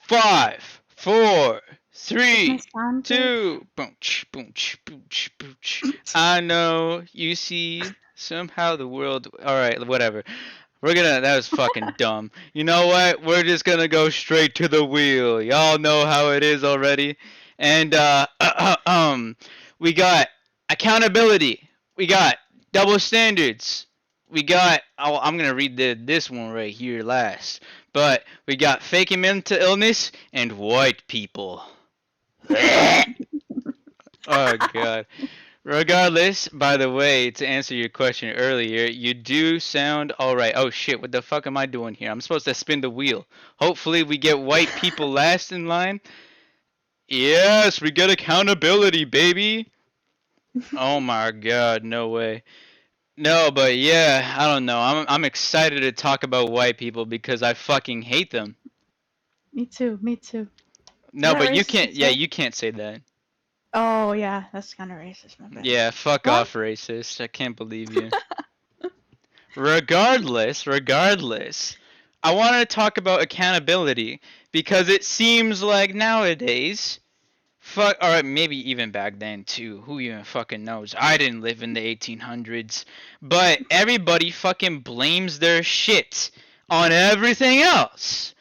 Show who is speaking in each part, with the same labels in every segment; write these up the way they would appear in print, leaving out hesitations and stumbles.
Speaker 1: 5, 4,
Speaker 2: Is my
Speaker 1: 3,
Speaker 2: sound good?
Speaker 1: 2. Boonch, boonch, boonch, boonch. I know you see somehow the world. All right, whatever. That was fucking dumb. You know what? We're just gonna go straight to the wheel. Y'all know how it is already. And we got accountability. We got double standards. We got. Oh, I'm gonna read this one right here last. But we got faking mental illness and white people. Oh god. Regardless, by the way, to answer your question earlier, you do sound alright. Oh shit, what the fuck am I doing here? I'm supposed to spin the wheel. Hopefully we get white people last in line. Yes, we get accountability, baby. Oh my god, no way. No, but yeah, I don't know. I'm excited to talk about white people because I fucking hate them.
Speaker 2: Me too, me too. Is
Speaker 1: No,
Speaker 2: that
Speaker 1: but you
Speaker 2: racist to
Speaker 1: can't. Yeah,
Speaker 2: say?
Speaker 1: you can't say that.
Speaker 2: Oh, yeah, that's kind of racist, my bad.
Speaker 1: Yeah, fuck
Speaker 2: Well,
Speaker 1: off, racist. I can't believe you. Regardless, I want to talk about accountability because it seems like nowadays, fuck, or maybe even back then too. Who even fucking knows? I didn't live in the 1800s, but everybody fucking blames their shit on everything else.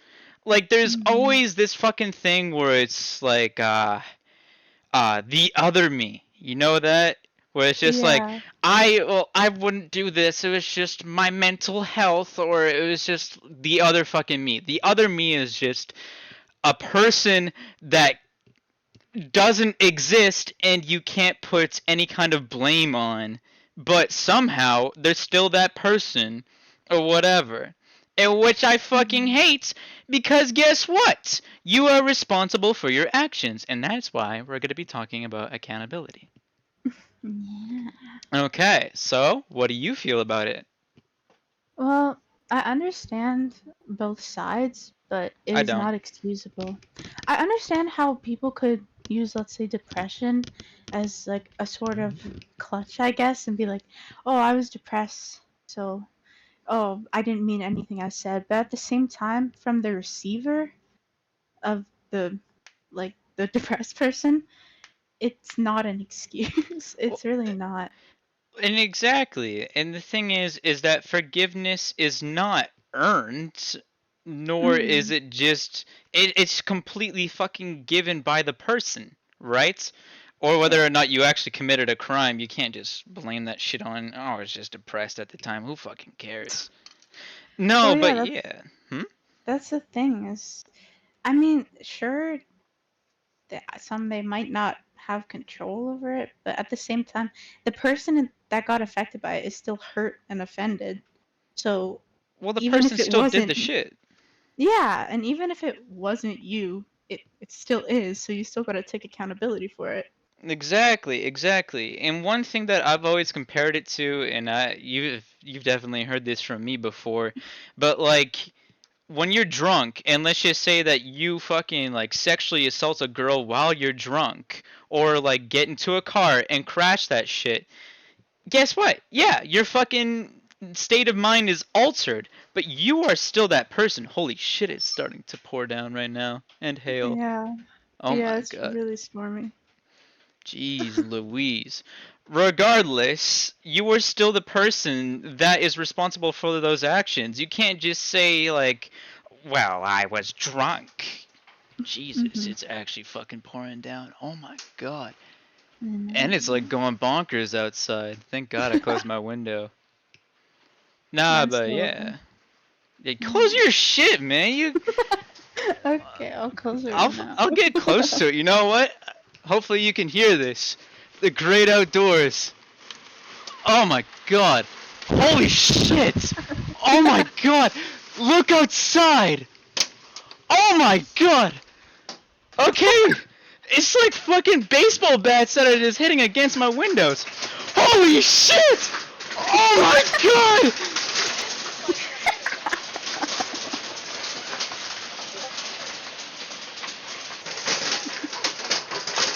Speaker 1: Like, there's
Speaker 2: mhm.
Speaker 1: always this fucking thing where it's like, the other me. You know that? Where it's just like,
Speaker 2: Yeah.
Speaker 1: I wouldn't do this. It was just my mental health, or it was just the other fucking me. The other me is just a person that doesn't exist and you can't put any kind of blame on, but somehow there's still that person or whatever. And which I fucking
Speaker 2: Mhm.
Speaker 1: hate because guess what? You are responsible for your actions, and that's why we're going to be talking about accountability.
Speaker 2: Yeah.
Speaker 1: Okay, so what do you feel about it?
Speaker 2: Well, I understand both sides, but it
Speaker 1: I
Speaker 2: is
Speaker 1: don't.
Speaker 2: not excusable. I understand how people could use, let's say, depression as like a sort of clutch, I guess, and be like, oh, I was depressed, so, oh, I didn't mean anything I said. But at the same time, from the receiver of the, like, the depressed person, it's not an excuse.
Speaker 1: Well,
Speaker 2: It's really not.
Speaker 1: and exactly. And the thing is that forgiveness is not earned, nor is
Speaker 2: Mm-hmm.
Speaker 1: it just it's completely fucking given by the person, right? Or whether
Speaker 2: Yeah.
Speaker 1: or not you actually committed a crime, you can't just blame that shit on, oh, I was just depressed at the time. Who fucking cares?
Speaker 2: Well,
Speaker 1: No,
Speaker 2: yeah,
Speaker 1: but
Speaker 2: that's
Speaker 1: yeah. Hmm?
Speaker 2: that's the thing is, I mean, sure, some they might not have control over it, but at the same time, the person that got affected by it is still hurt and offended. So
Speaker 1: Well, the
Speaker 2: even
Speaker 1: person
Speaker 2: if it
Speaker 1: still did the
Speaker 2: wasn't,
Speaker 1: shit.
Speaker 2: yeah, and even if it wasn't you, it still is. So you still got to take accountability for it.
Speaker 1: Exactly. And one thing that I've always compared it to, and you've definitely heard this from me before, but like when you're drunk, and let's just say that you fucking like sexually assault a girl while you're drunk, or like get into a car and crash that shit. Guess what? Yeah, your fucking state of mind is altered, but you are still that person. Holy shit, it's starting to pour down right now and hail.
Speaker 2: Yeah,
Speaker 1: Oh
Speaker 2: yeah,
Speaker 1: my
Speaker 2: it's
Speaker 1: god.
Speaker 2: really stormy.
Speaker 1: Jeez Louise. Regardless, you are still the person that is responsible for those actions. You can't just say, like, well, I was drunk. Jesus,
Speaker 2: Mm-hmm.
Speaker 1: it's actually fucking pouring down. Oh my god.
Speaker 2: I
Speaker 1: And it's like
Speaker 2: know.
Speaker 1: going bonkers outside. Thank god I closed my window. Nah,
Speaker 2: Mine's
Speaker 1: but
Speaker 2: still open.
Speaker 1: yeah. Yeah, close
Speaker 2: Yeah.
Speaker 1: your shit, man.
Speaker 2: Okay, I'll close it
Speaker 1: I'll,
Speaker 2: right now.
Speaker 1: I'll get close to it. You know what? Hopefully you can hear this. The great outdoors. Oh my god. Holy shit! Oh my god! Look outside! Oh my god! Okay! It's like fucking baseball bats that are just hitting against my windows. Holy shit! Oh my god!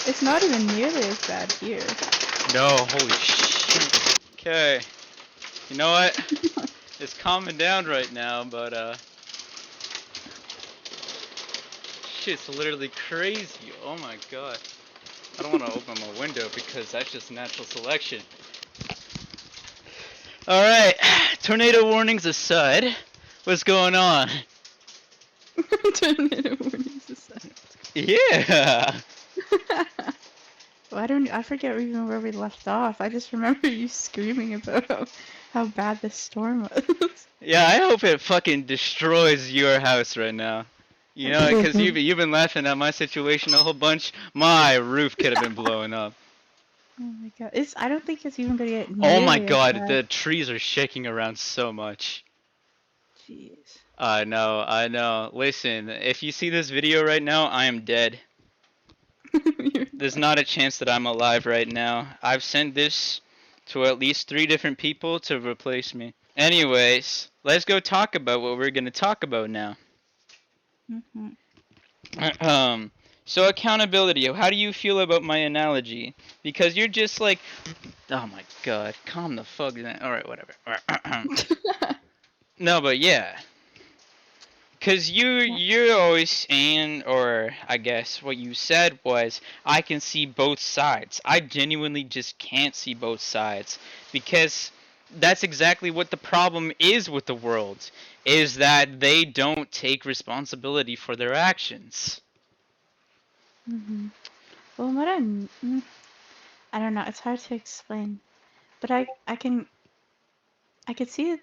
Speaker 2: It's not even nearly as bad here.
Speaker 1: No, holy shit. Okay. You know what? It's calming down right now, but shit's literally crazy. Oh my god. I don't want to open my window because that's just natural selection. Alright, tornado warnings aside, what's going on?
Speaker 2: Tornado warnings aside.
Speaker 1: Yeah!
Speaker 2: Well, I forget even where we left off. I just remember you screaming about how bad this storm was.
Speaker 1: Yeah, I hope it fucking destroys your house right now. You know, because you've been laughing at my situation a whole bunch. My roof could have been blowing up.
Speaker 2: Oh my god. I don't think it's even gonna get
Speaker 1: Oh my
Speaker 2: nearly as
Speaker 1: god,
Speaker 2: bad.
Speaker 1: the trees are shaking around so much.
Speaker 2: Jeez.
Speaker 1: I know, I know. Listen, if you see this video right now, I am dead. There's not a chance that I'm alive right now. I've sent this to at least 3 different people to replace me. Anyways, let's go talk about what we're gonna talk about now.
Speaker 2: Mhm.
Speaker 1: Um, so accountability. How do you feel about my analogy? Because you're just like, oh my god, calm the fuck down. All right, whatever. No, but yeah, cause you're always saying, or I guess what you said was, I can see both sides. I genuinely just can't see both sides because that's exactly what the problem is with the world, is that they don't take responsibility for their actions.
Speaker 2: Mhm. Well, I don't know. It's hard to explain, but I could see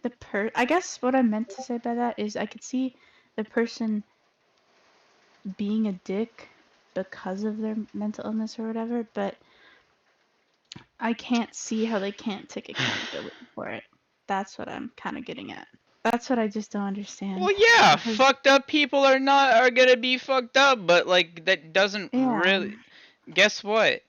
Speaker 2: I guess what I meant to say by that is I could see the person being a dick because of their mental illness or whatever, but I can't see how they can't take accountability for it. That's what I'm kind of getting at. That's what I just don't
Speaker 1: Well,
Speaker 2: understand.
Speaker 1: yeah,
Speaker 2: Because,
Speaker 1: fucked up people are gonna be fucked up, but like that doesn't
Speaker 2: yeah.
Speaker 1: really. Guess what?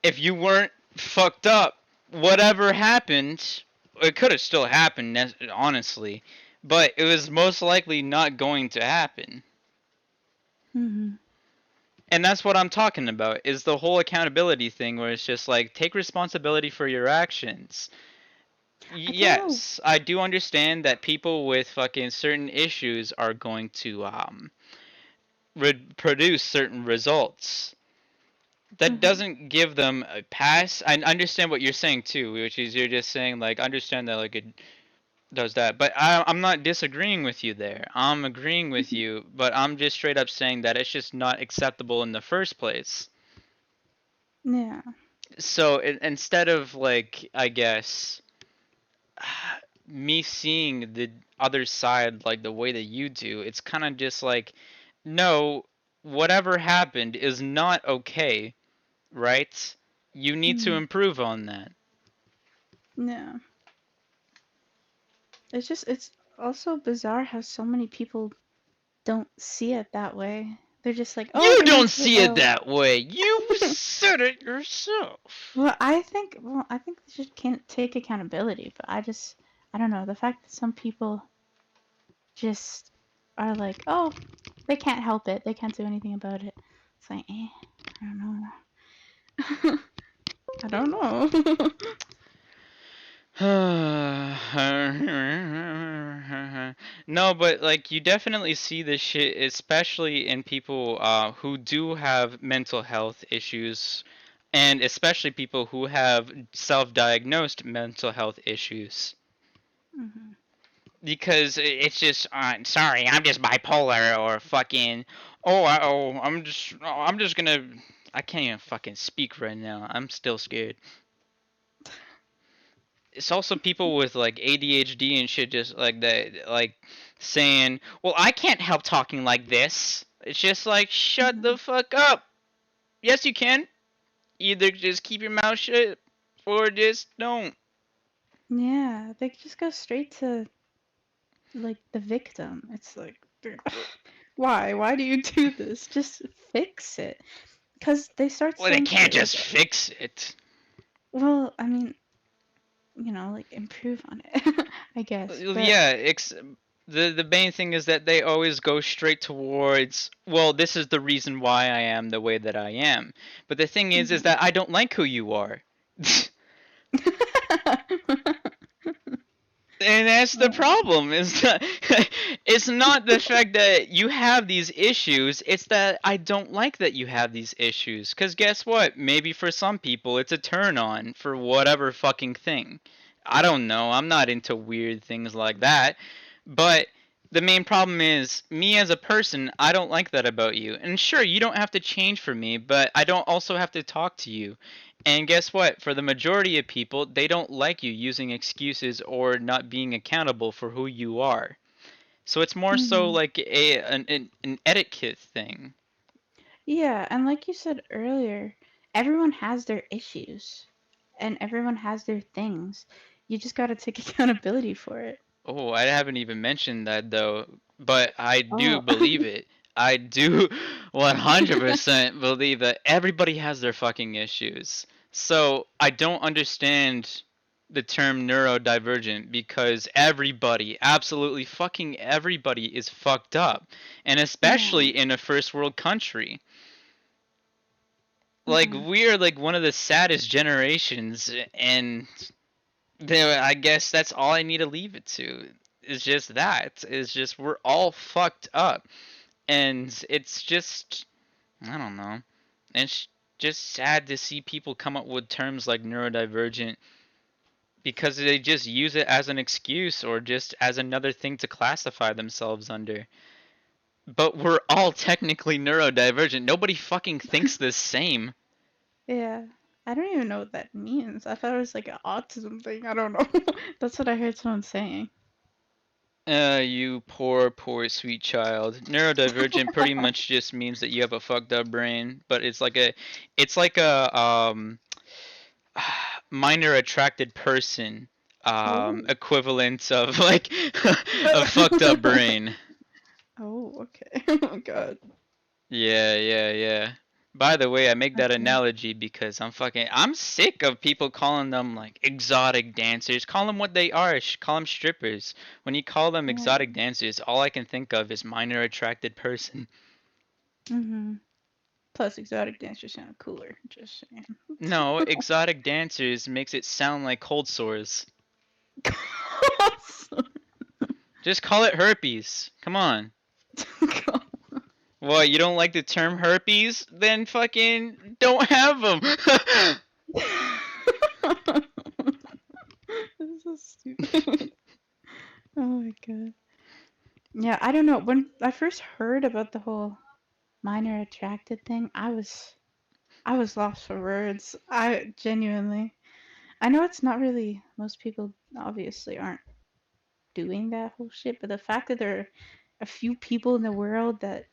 Speaker 1: If you weren't fucked up, whatever happened, it could have still happened, honestly, but it was most likely not going to happen.
Speaker 2: Hmm.
Speaker 1: And that's what I'm talking about, is the whole accountability thing where it's just like, take responsibility for your actions.
Speaker 2: I don't know.
Speaker 1: Yes, I do understand that people with fucking certain issues are going to produce certain results. That
Speaker 2: Hmm.
Speaker 1: doesn't give them a pass. I understand what you're saying too, which is you're just saying like understand that like it does that. But I'm not disagreeing with you there. I'm agreeing with you, but I'm just straight up saying that it's just not acceptable in the first place.
Speaker 2: Yeah.
Speaker 1: So instead of like I guess me seeing the other side like the way that you do, it's kind of just like no, whatever happened is not okay, right? You need to
Speaker 2: Hmm.
Speaker 1: improve on that.
Speaker 2: Yeah. It's also bizarre how so many people don't see it that way. They're just like, oh,
Speaker 1: You
Speaker 2: they're
Speaker 1: don't
Speaker 2: mentally
Speaker 1: see it
Speaker 2: ill.
Speaker 1: that way. You said it yourself.
Speaker 2: Well, I think they should can't take accountability, but I don't know. The fact that some people just are like, oh, they can't help it. They can't do anything about it. It's like, I don't know. I don't know.
Speaker 1: No, but like you definitely see this shit, especially in people who do have mental health issues, and especially people who have self-diagnosed mental health issues.
Speaker 2: Hmm.
Speaker 1: Because it's just, sorry, I'm just bipolar, or fucking, I'm just gonna, I can't even fucking speak right now. I'm still scared. It's also people with like ADHD and shit just like that, like saying, "Well, I can't help talking like this." It's just like, shut
Speaker 2: Hmm.
Speaker 1: the fuck up. Yes, you can. Either just keep your mouth shut or just don't.
Speaker 2: Yeah, they just go straight to like the victim. It's like, why? Why do you do this? Just fix it. Because they start
Speaker 1: Well, they
Speaker 2: saying
Speaker 1: can't
Speaker 2: shit like,
Speaker 1: just fix it.
Speaker 2: well, I mean, like improve on it, I guess. But
Speaker 1: Yeah, the main thing is that they always go straight towards, well, this is the reason why I am the way that I am. But the thing is
Speaker 2: mhm.
Speaker 1: that I don't like who you are. And that's the
Speaker 2: Yeah.
Speaker 1: problem is that It's not the fact that you have these issues, it's that I don't like that you have these issues. Because guess what? Maybe for some people it's a turn on for whatever fucking thing. I don't know. I'm not into weird things like that. But the main problem is, me as a person, I don't like that about you. And sure, you don't have to change for me, but I don't also have to talk to you. And guess what? For the majority of people, they don't like you using excuses or not being accountable for who you are. So it's more so
Speaker 2: Hmm.
Speaker 1: like an etiquette thing.
Speaker 2: Yeah, and like you said earlier, everyone has their issues and everyone has their things. You just gotta take accountability for it.
Speaker 1: Oh, I haven't even mentioned that though, but I do
Speaker 2: Oh.
Speaker 1: believe it. I do 100% believe that everybody has their fucking issues. So I don't understand the term neurodivergent because everybody, absolutely fucking everybody is fucked up. And
Speaker 2: Yeah.
Speaker 1: especially in a first world country. Like
Speaker 2: Hmm.
Speaker 1: we are like one of the saddest generations, and there, I guess that's all I need to leave it to. Is just that. Is just we're all fucked up, and it's just I don't know. It's just sad to see people come up with terms like neurodivergent because they just use it as an excuse or just as another thing to classify themselves under. But we're all technically neurodivergent. Nobody fucking thinks the same.
Speaker 2: Yeah. I don't even know what that means. I thought it was like an autism thing. I don't know. That's what I heard someone saying.
Speaker 1: You poor, poor, sweet child. Neurodivergent pretty much just means that you have a fucked up brain, but it's like a minor attracted person,
Speaker 2: Oh.
Speaker 1: equivalent of like a fucked up brain.
Speaker 2: Oh, okay. Oh God.
Speaker 1: Yeah, yeah, yeah. By the way, I make that
Speaker 2: Okay.
Speaker 1: analogy because I'm sick of people calling them like exotic dancers. Call them what they are. Call them strippers. When you call them
Speaker 2: Yeah.
Speaker 1: exotic dancers, all I can think of is minor attracted person.
Speaker 2: Hmm. Plus, exotic dancers sound cooler. Just saying.
Speaker 1: No, exotic dancers makes it sound like cold sores. Just call it herpes. Come on. What, you don't like the term herpes? Then fucking don't have them.
Speaker 2: This is so stupid. Oh my God. Yeah, I don't know. When I first heard about the whole minor attracted thing, I was lost for words. I genuinely. I know it's not really most people obviously aren't doing that whole shit, but the fact that there are a few people in the world that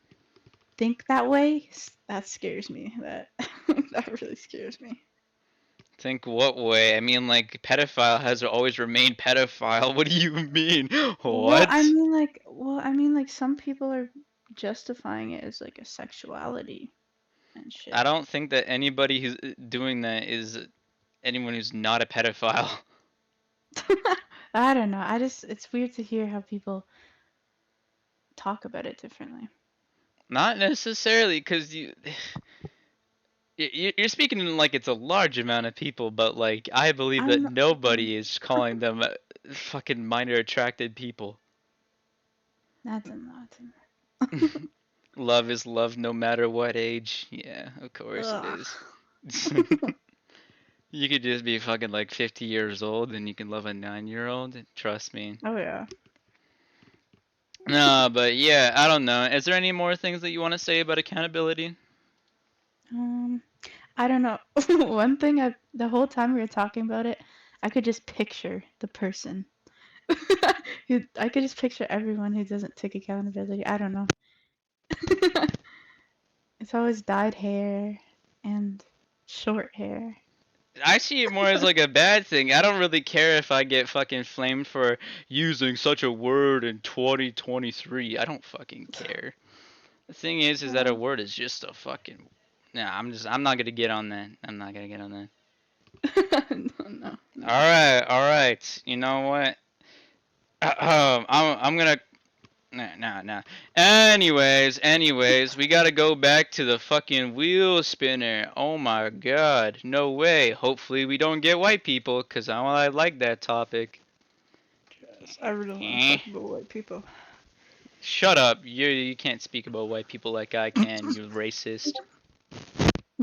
Speaker 2: think that way, that scares me. That that really scares me.
Speaker 1: Think what way? I mean, like, pedophile has always remained pedophile. What do you mean?
Speaker 2: Well, I
Speaker 1: What?
Speaker 2: mean like well, I mean like some people are justifying it as like a sexuality and
Speaker 1: I
Speaker 2: shit.
Speaker 1: don't think that anybody who's doing that is anyone who's not a pedophile.
Speaker 2: I don't know. It's weird to hear how people talk about it differently.
Speaker 1: Not necessarily, because you're speaking like it's a large amount of people, but like I believe
Speaker 2: I'm
Speaker 1: that
Speaker 2: not,
Speaker 1: nobody is calling them fucking minor attracted people.
Speaker 2: that's not.
Speaker 1: Love is love no matter what age. Yeah, of course it
Speaker 2: Ugh.
Speaker 1: is. You could just be fucking like 50 years old and you can love a 9-year old. Trust me.
Speaker 2: Oh yeah.
Speaker 1: No, but yeah, I don't know. Is there any more things that you want to say about accountability?
Speaker 2: Um, I don't know. One thing the whole time we were talking about it, I could just picture the person. I could just picture everyone who doesn't take accountability. I don't know. It's always dyed hair and short hair.
Speaker 1: I see it more as like a bad thing. I don't really care if I get fucking flamed for using such a word in 2023. I don't fucking care. The thing is that a
Speaker 2: Oh.
Speaker 1: word is just a fucking. Nah, I'm not gonna get on that. I'm not gonna get on that.
Speaker 2: No, no, no.
Speaker 1: All right. You know what? I'm gonna. Nah, nah, nah. Anyways, we gotta go back to the fucking wheel spinner. Oh my god, no way. Hopefully we don't get white people, cause I like that topic.
Speaker 2: Yes, I really want to
Speaker 1: Eh.
Speaker 2: talk about white people.
Speaker 1: Shut up. You can't speak about white people like I can, you racist.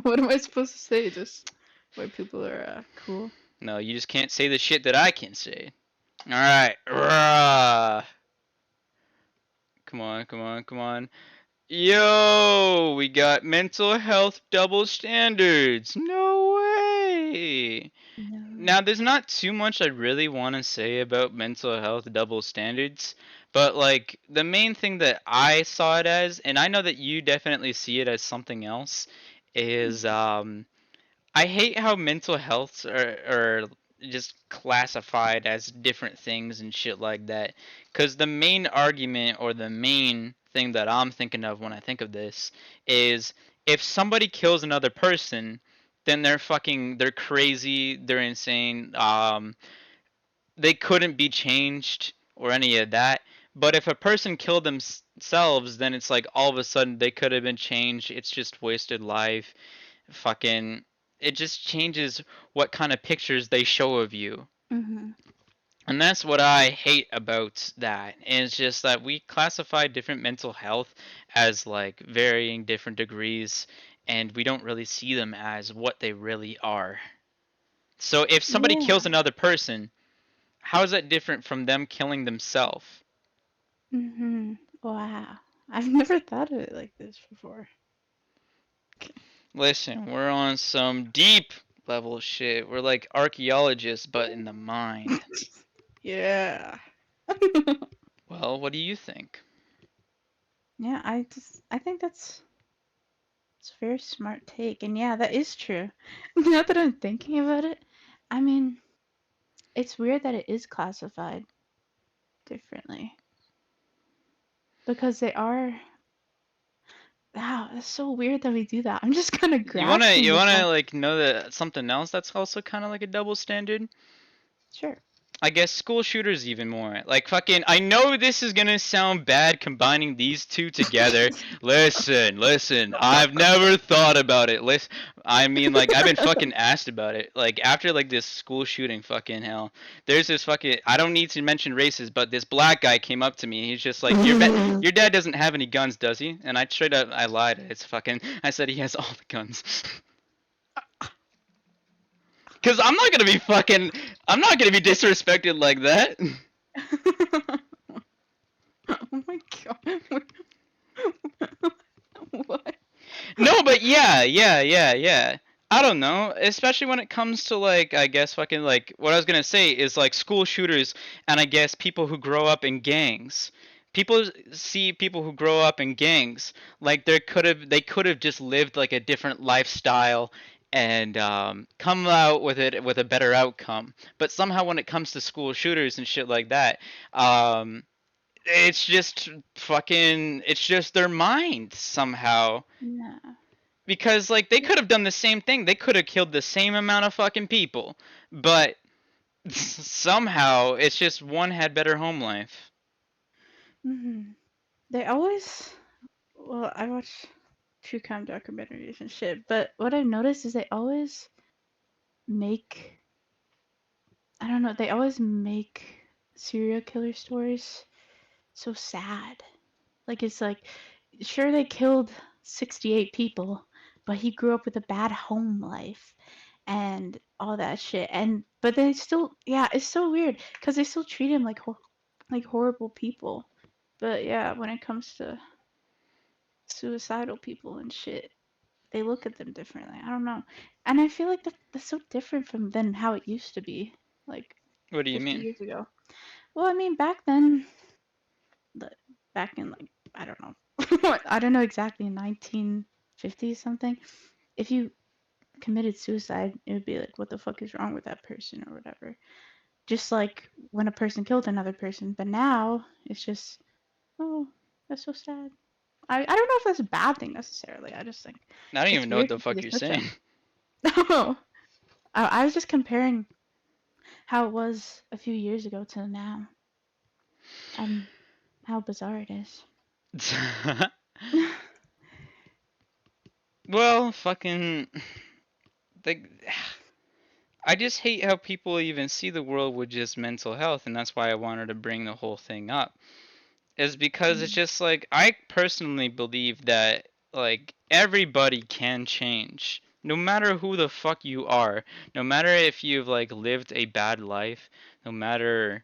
Speaker 2: What am I supposed to say? Just white people are cool.
Speaker 1: No, you just can't say the shit that I can say. Alright. Rah. Come on, come on, come on. Yo, we got mental health double standards. No way.
Speaker 2: No.
Speaker 1: Now, there's not too much I really want to say about mental health double standards, but like the main thing that I saw it as, and I know that you definitely see it as something else, is I hate how mental healths are just classified as different things and shit like that. Because the main argument or the main thing that I'm thinking of when I think of this is if somebody kills another person, then they're crazy, they're insane, they couldn't be changed or any of that. But if a person killed themselves, then it's like all of a sudden they could have been changed. It's just wasted life. Fucking, it just changes what kind of pictures they show of you.
Speaker 2: Mhm.
Speaker 1: And that's what I hate about that. And it's just that we classify different mental health as like varying different degrees, and we don't really see them as what they really are. So if somebody kills
Speaker 2: Yeah.
Speaker 1: another person, how is that different from them killing themselves?
Speaker 2: Mhm. Wow. I've never thought of it like this before.
Speaker 1: Listen, we're on some deep level shit. We're like archaeologists, but in the mind.
Speaker 2: Yeah.
Speaker 1: Well, what do you think?
Speaker 2: Yeah, I think that's it's a very smart take. And yeah, that is true. Now that I'm thinking about it, I mean, it's weird that it is classified differently because they are. Wow, it's so weird that we do that. I'm just kind of
Speaker 1: You
Speaker 2: grasping the
Speaker 1: wanna
Speaker 2: fact.
Speaker 1: like know that something else that's also kind of like a double standard?
Speaker 2: Sure.
Speaker 1: I guess school shooters even more. Like fucking I know this is going to sound bad combining these two together. Listen, listen. I've never thought about it. Listen, I mean like I've been fucking asked about it. Like after like this school shooting fucking hell. There's this fucking I don't need to mention races, but this black guy came up to me. He's just like your dad doesn't have any guns, does he? And I straight up I lied. It's fucking I said he has all the guns. Cuz I'm not going to be disrespected like that.
Speaker 2: Oh my god. What?
Speaker 1: No, but yeah. I don't know, especially when it comes to like I guess fucking like what I was gonna say is like school shooters and I guess people who grow up in gangs. People see people who grow up in gangs like they could have just lived like a different lifestyle and come out with it with a better outcome. But somehow when it comes to school shooters and shit like that, um, it's just fucking it's just their mind somehow
Speaker 2: Yeah.
Speaker 1: because like they could have done the same thing. They could have killed the same amount of fucking people, but somehow it's just one had better home life.
Speaker 2: Hmm. They always. Well, I watch true crime documentaries and shit, but what I've noticed is they always make. I don't know. They always make serial killer stories so sad. Like it's like, sure they killed 68 people, but he grew up with a bad home life and all that shit. And but they still, yeah, it's so weird because they still treat him like like horrible people. But yeah, when it comes to suicidal people and shit, they look at them differently. I don't know, and I feel like that's so different from than how it used to be, like
Speaker 1: What do you
Speaker 2: 50
Speaker 1: mean?
Speaker 2: years ago. Well, I mean, back then, the, back in like I don't know, I don't know exactly 1950 something. If you committed suicide, it would be like, what the fuck is wrong with that person or whatever. Just like when a person killed another person. But now it's just, oh, that's so sad. I don't know if that's a bad thing necessarily. I just think
Speaker 1: I don't
Speaker 2: it's
Speaker 1: even know what
Speaker 2: weird
Speaker 1: the
Speaker 2: to see
Speaker 1: fuck
Speaker 2: the
Speaker 1: you're
Speaker 2: switch up.
Speaker 1: saying.
Speaker 2: No, I was just comparing how it was a few years ago to now and how bizarre it is.
Speaker 1: Well, fucking like I just hate how people even see the world with just mental health, and that's why I wanted to bring the whole thing up. is because it's just like I personally believe that like everybody can change. No matter who the fuck you are, no matter if you've like lived a bad life, no matter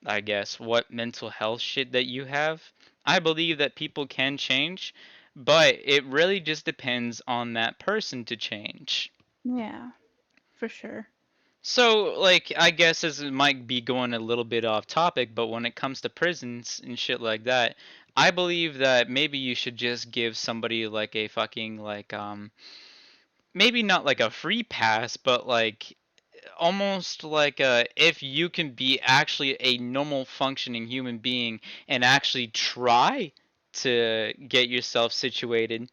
Speaker 1: I guess what mental health shit that you have, I believe that people can change, but it really just depends on that person to change.
Speaker 2: Yeah, for sure.
Speaker 1: So, like, I guess this might be going a little bit off topic, but when it comes to prisons and shit like that, I believe that maybe you should just give somebody like a fucking like maybe not like a free pass, but like almost like if you can be actually a normal functioning human being and actually try to get yourself situated,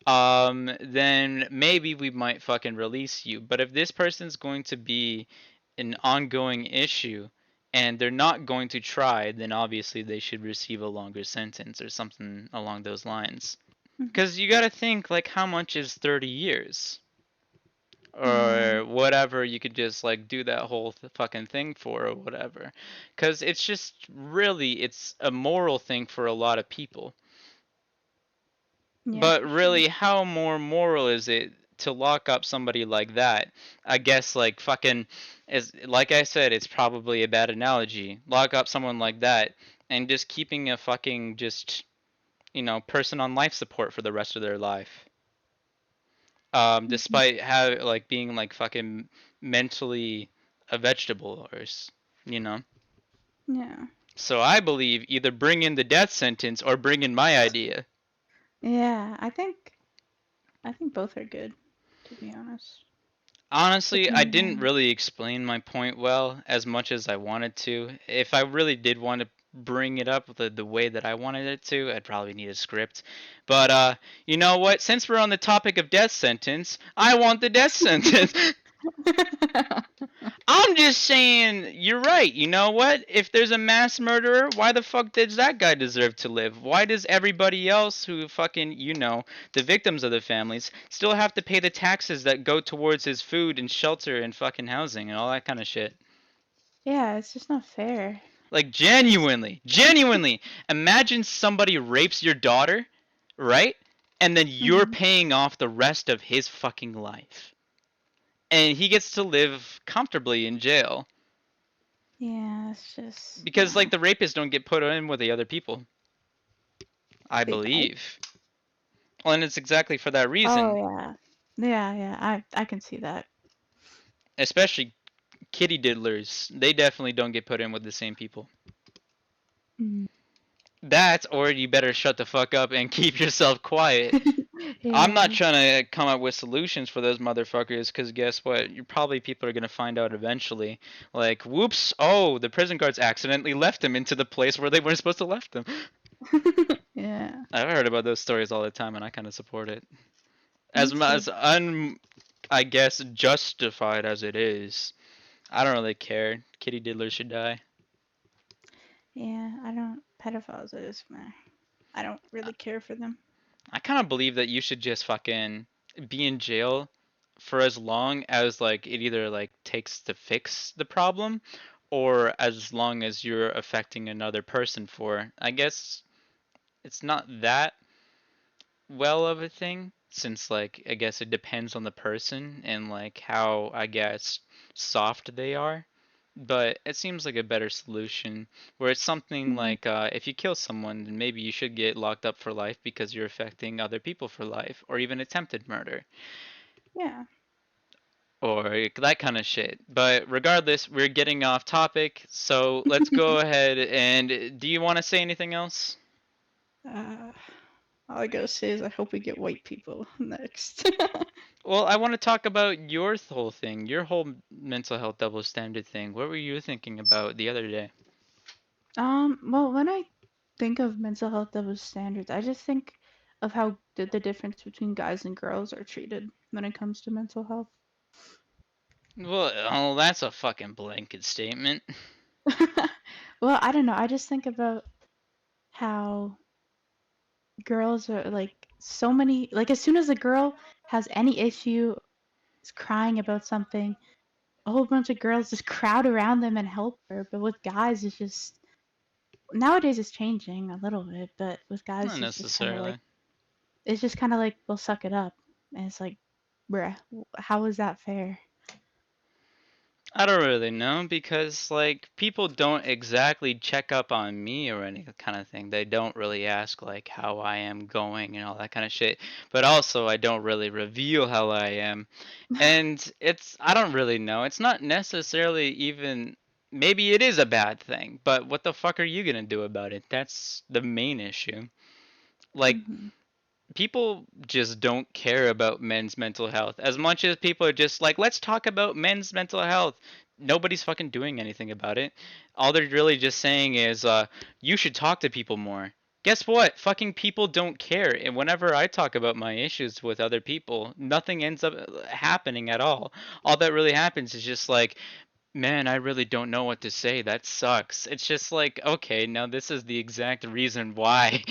Speaker 1: then maybe we might fucking release you. But if this person's going to be an ongoing issue and they're not going to try, then obviously they should receive a longer sentence or something along those lines.
Speaker 2: Mhm.
Speaker 1: Because you gotta think, like, how much is 30 years?
Speaker 2: Yeah,
Speaker 1: Or whatever you could just, like, do that whole fucking thing for, or whatever. Because it's just really, it's a moral thing for a lot of people.
Speaker 2: yeah,
Speaker 1: But
Speaker 2: for sure.
Speaker 1: really, how more moral is it to lock up somebody like that? I guess like fucking is like I said, it's probably a bad analogy. Lock up someone like that and just keeping a fucking just person on life support for the rest of their life.
Speaker 2: Mhm.
Speaker 1: Despite how like being like fucking mentally a vegetable you know.
Speaker 2: Yeah,
Speaker 1: So I believe either bring in the death sentence or bring in my idea.
Speaker 2: yeah. I think both are good, to be honest.
Speaker 1: Honestly, I
Speaker 2: Depending
Speaker 1: didn't
Speaker 2: on.
Speaker 1: really explain my point well as much as I wanted to. If I really did want to bring it up the way that I wanted it to, I'd probably need a script. But you know what? Since we're on the topic of death sentence, I want the death sentence. I'm just saying, you're right. You know what? If there's a mass murderer, why the fuck does that guy deserve to live? Why does everybody else who fucking, the victims of the families, still have to pay the taxes that go towards his food and shelter and fucking housing and all that kind of shit?
Speaker 2: Yeah, it's just not fair.
Speaker 1: Like,
Speaker 2: It's.
Speaker 1: genuinely, imagine somebody rapes your daughter, right? And then you're
Speaker 2: Mhm.
Speaker 1: paying off the rest of his fucking life. And he gets to live comfortably in jail.
Speaker 2: Yeah, it's just
Speaker 1: Because like
Speaker 2: no.
Speaker 1: the rapists don't get put in with the other people, I
Speaker 2: They don't.
Speaker 1: believe. Well, and it's exactly for that
Speaker 2: Oh
Speaker 1: reason.
Speaker 2: yeah, yeah, yeah. I can see that.
Speaker 1: Especially kitty diddlers, they definitely don't get put in with the same people.
Speaker 2: Mm.
Speaker 1: That, or you better shut the fuck up and keep yourself quiet. I'm not
Speaker 2: Yeah.
Speaker 1: trying to come up with solutions for those motherfuckers, because guess what? You probably people are gonna find out eventually. Like, whoops! Oh, the prison guards accidentally left him into the place where they weren't supposed to left him.
Speaker 2: Yeah.
Speaker 1: I've heard about those stories all the time, and I kind of support it.
Speaker 2: Me
Speaker 1: As
Speaker 2: too.
Speaker 1: I guess justified as it is, I don't really care. Kitty diddlers should die.
Speaker 2: Yeah, I don't. Pedophiles is meh. I don't really care for them.
Speaker 1: I kind of believe that you should just fucking be in jail for as long as like it either like takes to fix the problem or as long as you're affecting another person for. I guess it's not that well of a thing since like I guess it depends on the person and like how I guess soft they are. But it seems like a better solution where it's something
Speaker 2: Hmm.
Speaker 1: like if you kill someone, then maybe you should get locked up for life because you're affecting other people for life, or even attempted murder,
Speaker 2: Yeah.
Speaker 1: or that kind of shit. But regardless, we're getting off topic, so let's go ahead and do you want to say anything else?
Speaker 2: uh, all I gotta say is I hope we get white people next.
Speaker 1: Well, I want to talk about your whole thing, your whole mental health double standard thing. What were you thinking about the other day?
Speaker 2: Well, when I think of mental health double standards, I just think of how the difference between guys and girls are treated when it comes to mental health.
Speaker 1: Well, oh, that's a fucking blanket statement.
Speaker 2: Well, I don't know. I just think about how girls are like so many, like as soon as a girl has any issue, is crying about something, a whole bunch of girls just crowd around them and help her. But with guys, it's just nowadays it's changing a little bit, but with
Speaker 1: Not
Speaker 2: guys
Speaker 1: necessarily.
Speaker 2: it's just kind of like we'll suck it up, and it's like, bruh, how is that fair?
Speaker 1: I don't really know because like people don't exactly check up on me or any kind of thing. They don't really ask like how I am going and all that kind of shit. But also I don't really reveal how I am. And it's I don't really know. It's not necessarily even maybe it is a bad thing, but what the fuck are you going to do about it? That's the main issue. Like
Speaker 2: Hmm.
Speaker 1: people just don't care about men's mental health as much as people are just like let's talk about men's mental health. Nobody's fucking doing anything about it. All they're really just saying is you should talk to people more. Guess what, fucking people don't care, and whenever I talk about my issues with other people nothing ends up happening at all that really happens is just like, man, I really don't know what to say. That sucks. It's just like, okay, now this is the exact reason why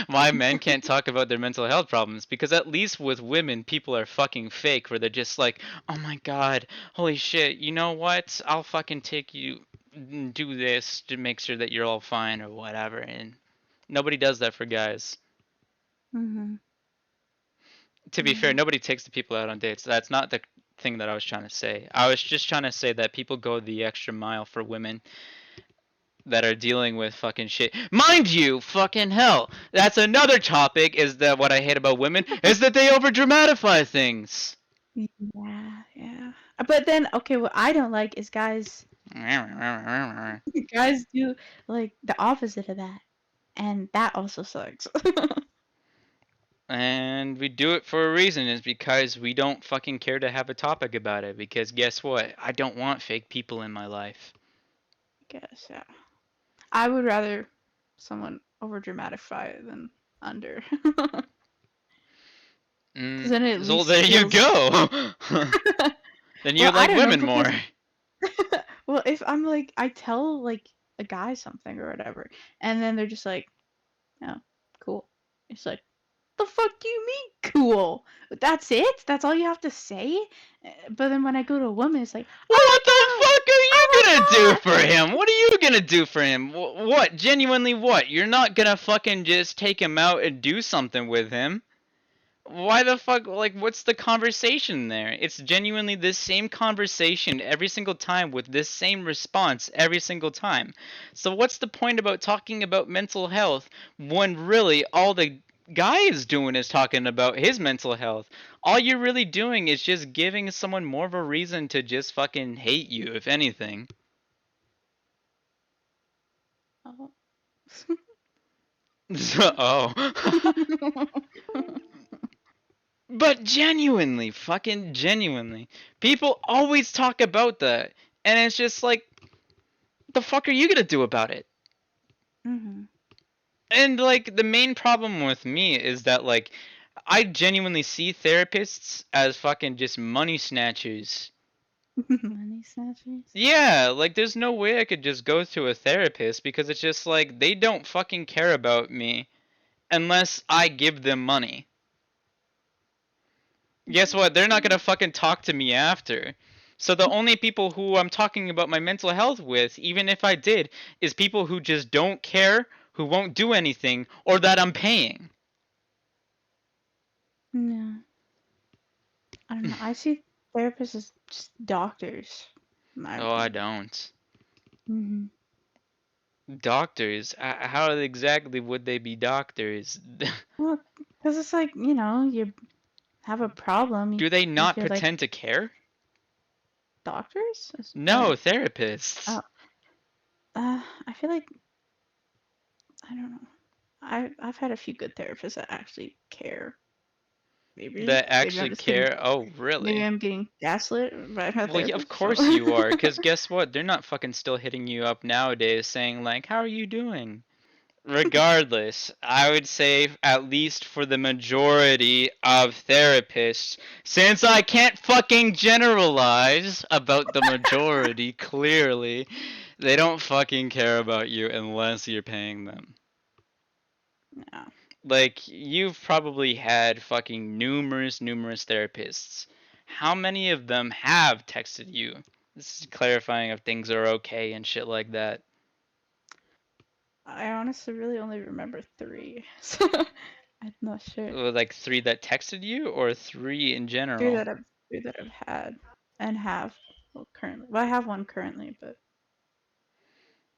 Speaker 1: why men can't talk about their mental health problems. Because at least with women, people are fucking fake, where they're just like, oh my god, holy shit, you know what? I'll fucking take you, do this to make sure that you're all fine or whatever. And nobody does that for guys.
Speaker 2: Hmm.
Speaker 1: To be fair,
Speaker 2: Yeah.
Speaker 1: nobody takes the people out on dates. That's not the thing that I was trying to say. I was just trying to say that people go the extra mile for women that are dealing with fucking shit. Mind you, fucking hell. That's another topic is that what I hate about women is that they over dramatize things.
Speaker 2: Yeah, yeah. But then, okay, what I don't like is guys. Guys do like the opposite of that, and that also sucks.
Speaker 1: And we do it for a reason is because we don't fucking care to have a topic about it because guess what? I don't want fake people in my life.
Speaker 2: Guess, yeah. I would rather someone over dramatify it than under. Because then it at
Speaker 1: So
Speaker 2: least
Speaker 1: there you
Speaker 2: feels.
Speaker 1: go. Then you
Speaker 2: Well, I
Speaker 1: like
Speaker 2: don't know
Speaker 1: women more.
Speaker 2: because well, if I'm like I tell like a guy something or whatever, and then they're just like, "Oh, cool." It's like, "The fuck do you mean cool? That's it? That's all you have to say?" But then when I go to a woman, it's like,
Speaker 1: Well,
Speaker 2: "Oh
Speaker 1: what the
Speaker 2: my god!
Speaker 1: fuck are you
Speaker 2: Oh
Speaker 1: gonna do
Speaker 2: my
Speaker 1: for
Speaker 2: god!"
Speaker 1: him? What are you gonna do for him? What? Genuinely what? You're not gonna fucking just take him out and do something with him. Why the fuck? Like, what's the conversation there? It's genuinely this same conversation every single time with this same response every single time. So, what's the point about talking about mental health when really all the guy is doing is talking about his mental health? All you're really doing is just giving someone more of a reason to just fucking hate you, if anything.
Speaker 2: Oh.
Speaker 1: Oh. But genuinely, fucking genuinely, people always talk about that, and it's just like, the fuck are you gonna do about it?
Speaker 2: Mhm.
Speaker 1: And like, the main problem with me is that like, I genuinely see therapists as fucking just money snatchers.
Speaker 2: Money snatchers.
Speaker 1: Yeah, like there's no way I could just go to a therapist because it's just like they don't fucking care about me unless I give them money. Guess what? They're not gonna fucking talk to me after. So the only people who I'm talking about my mental health with, even if I did, is people who just don't care, who won't do anything, or that I'm paying.
Speaker 2: No, I don't know. I see therapists as just doctors. In my
Speaker 1: Oh, I
Speaker 2: opinion.
Speaker 1: don't.
Speaker 2: Hmm.
Speaker 1: Doctors? How exactly would they be doctors?
Speaker 2: Well, because it's like you have a problem
Speaker 1: Do they
Speaker 2: with
Speaker 1: not
Speaker 2: your like
Speaker 1: pretend to care?
Speaker 2: doctors.
Speaker 1: No, therapists.
Speaker 2: Oh, I feel like I don't know. I've had a few good therapists that actually care.
Speaker 1: That
Speaker 2: Maybe I'm
Speaker 1: actually
Speaker 2: just getting
Speaker 1: care? Oh,
Speaker 2: maybe
Speaker 1: really?
Speaker 2: I'm getting gaslit by my
Speaker 1: Well, yeah, of
Speaker 2: therapist. So
Speaker 1: course you are, because guess what? They're not fucking still hitting you up nowadays saying, like, how are you doing? Regardless, I would say at least for the majority of therapists, since I can't fucking generalize about the majority, clearly, they don't fucking care about you unless you're paying them.
Speaker 2: yeah.
Speaker 1: Like, you've probably had fucking numerous therapists. How many of them have texted you? This is clarifying if things are okay and shit like that.
Speaker 2: I honestly really only remember three, so I'm not sure.
Speaker 1: Like three that texted you, or three in
Speaker 2: Three
Speaker 1: general?
Speaker 2: that I've three that I've had and have well, currently. Well, I have one currently, but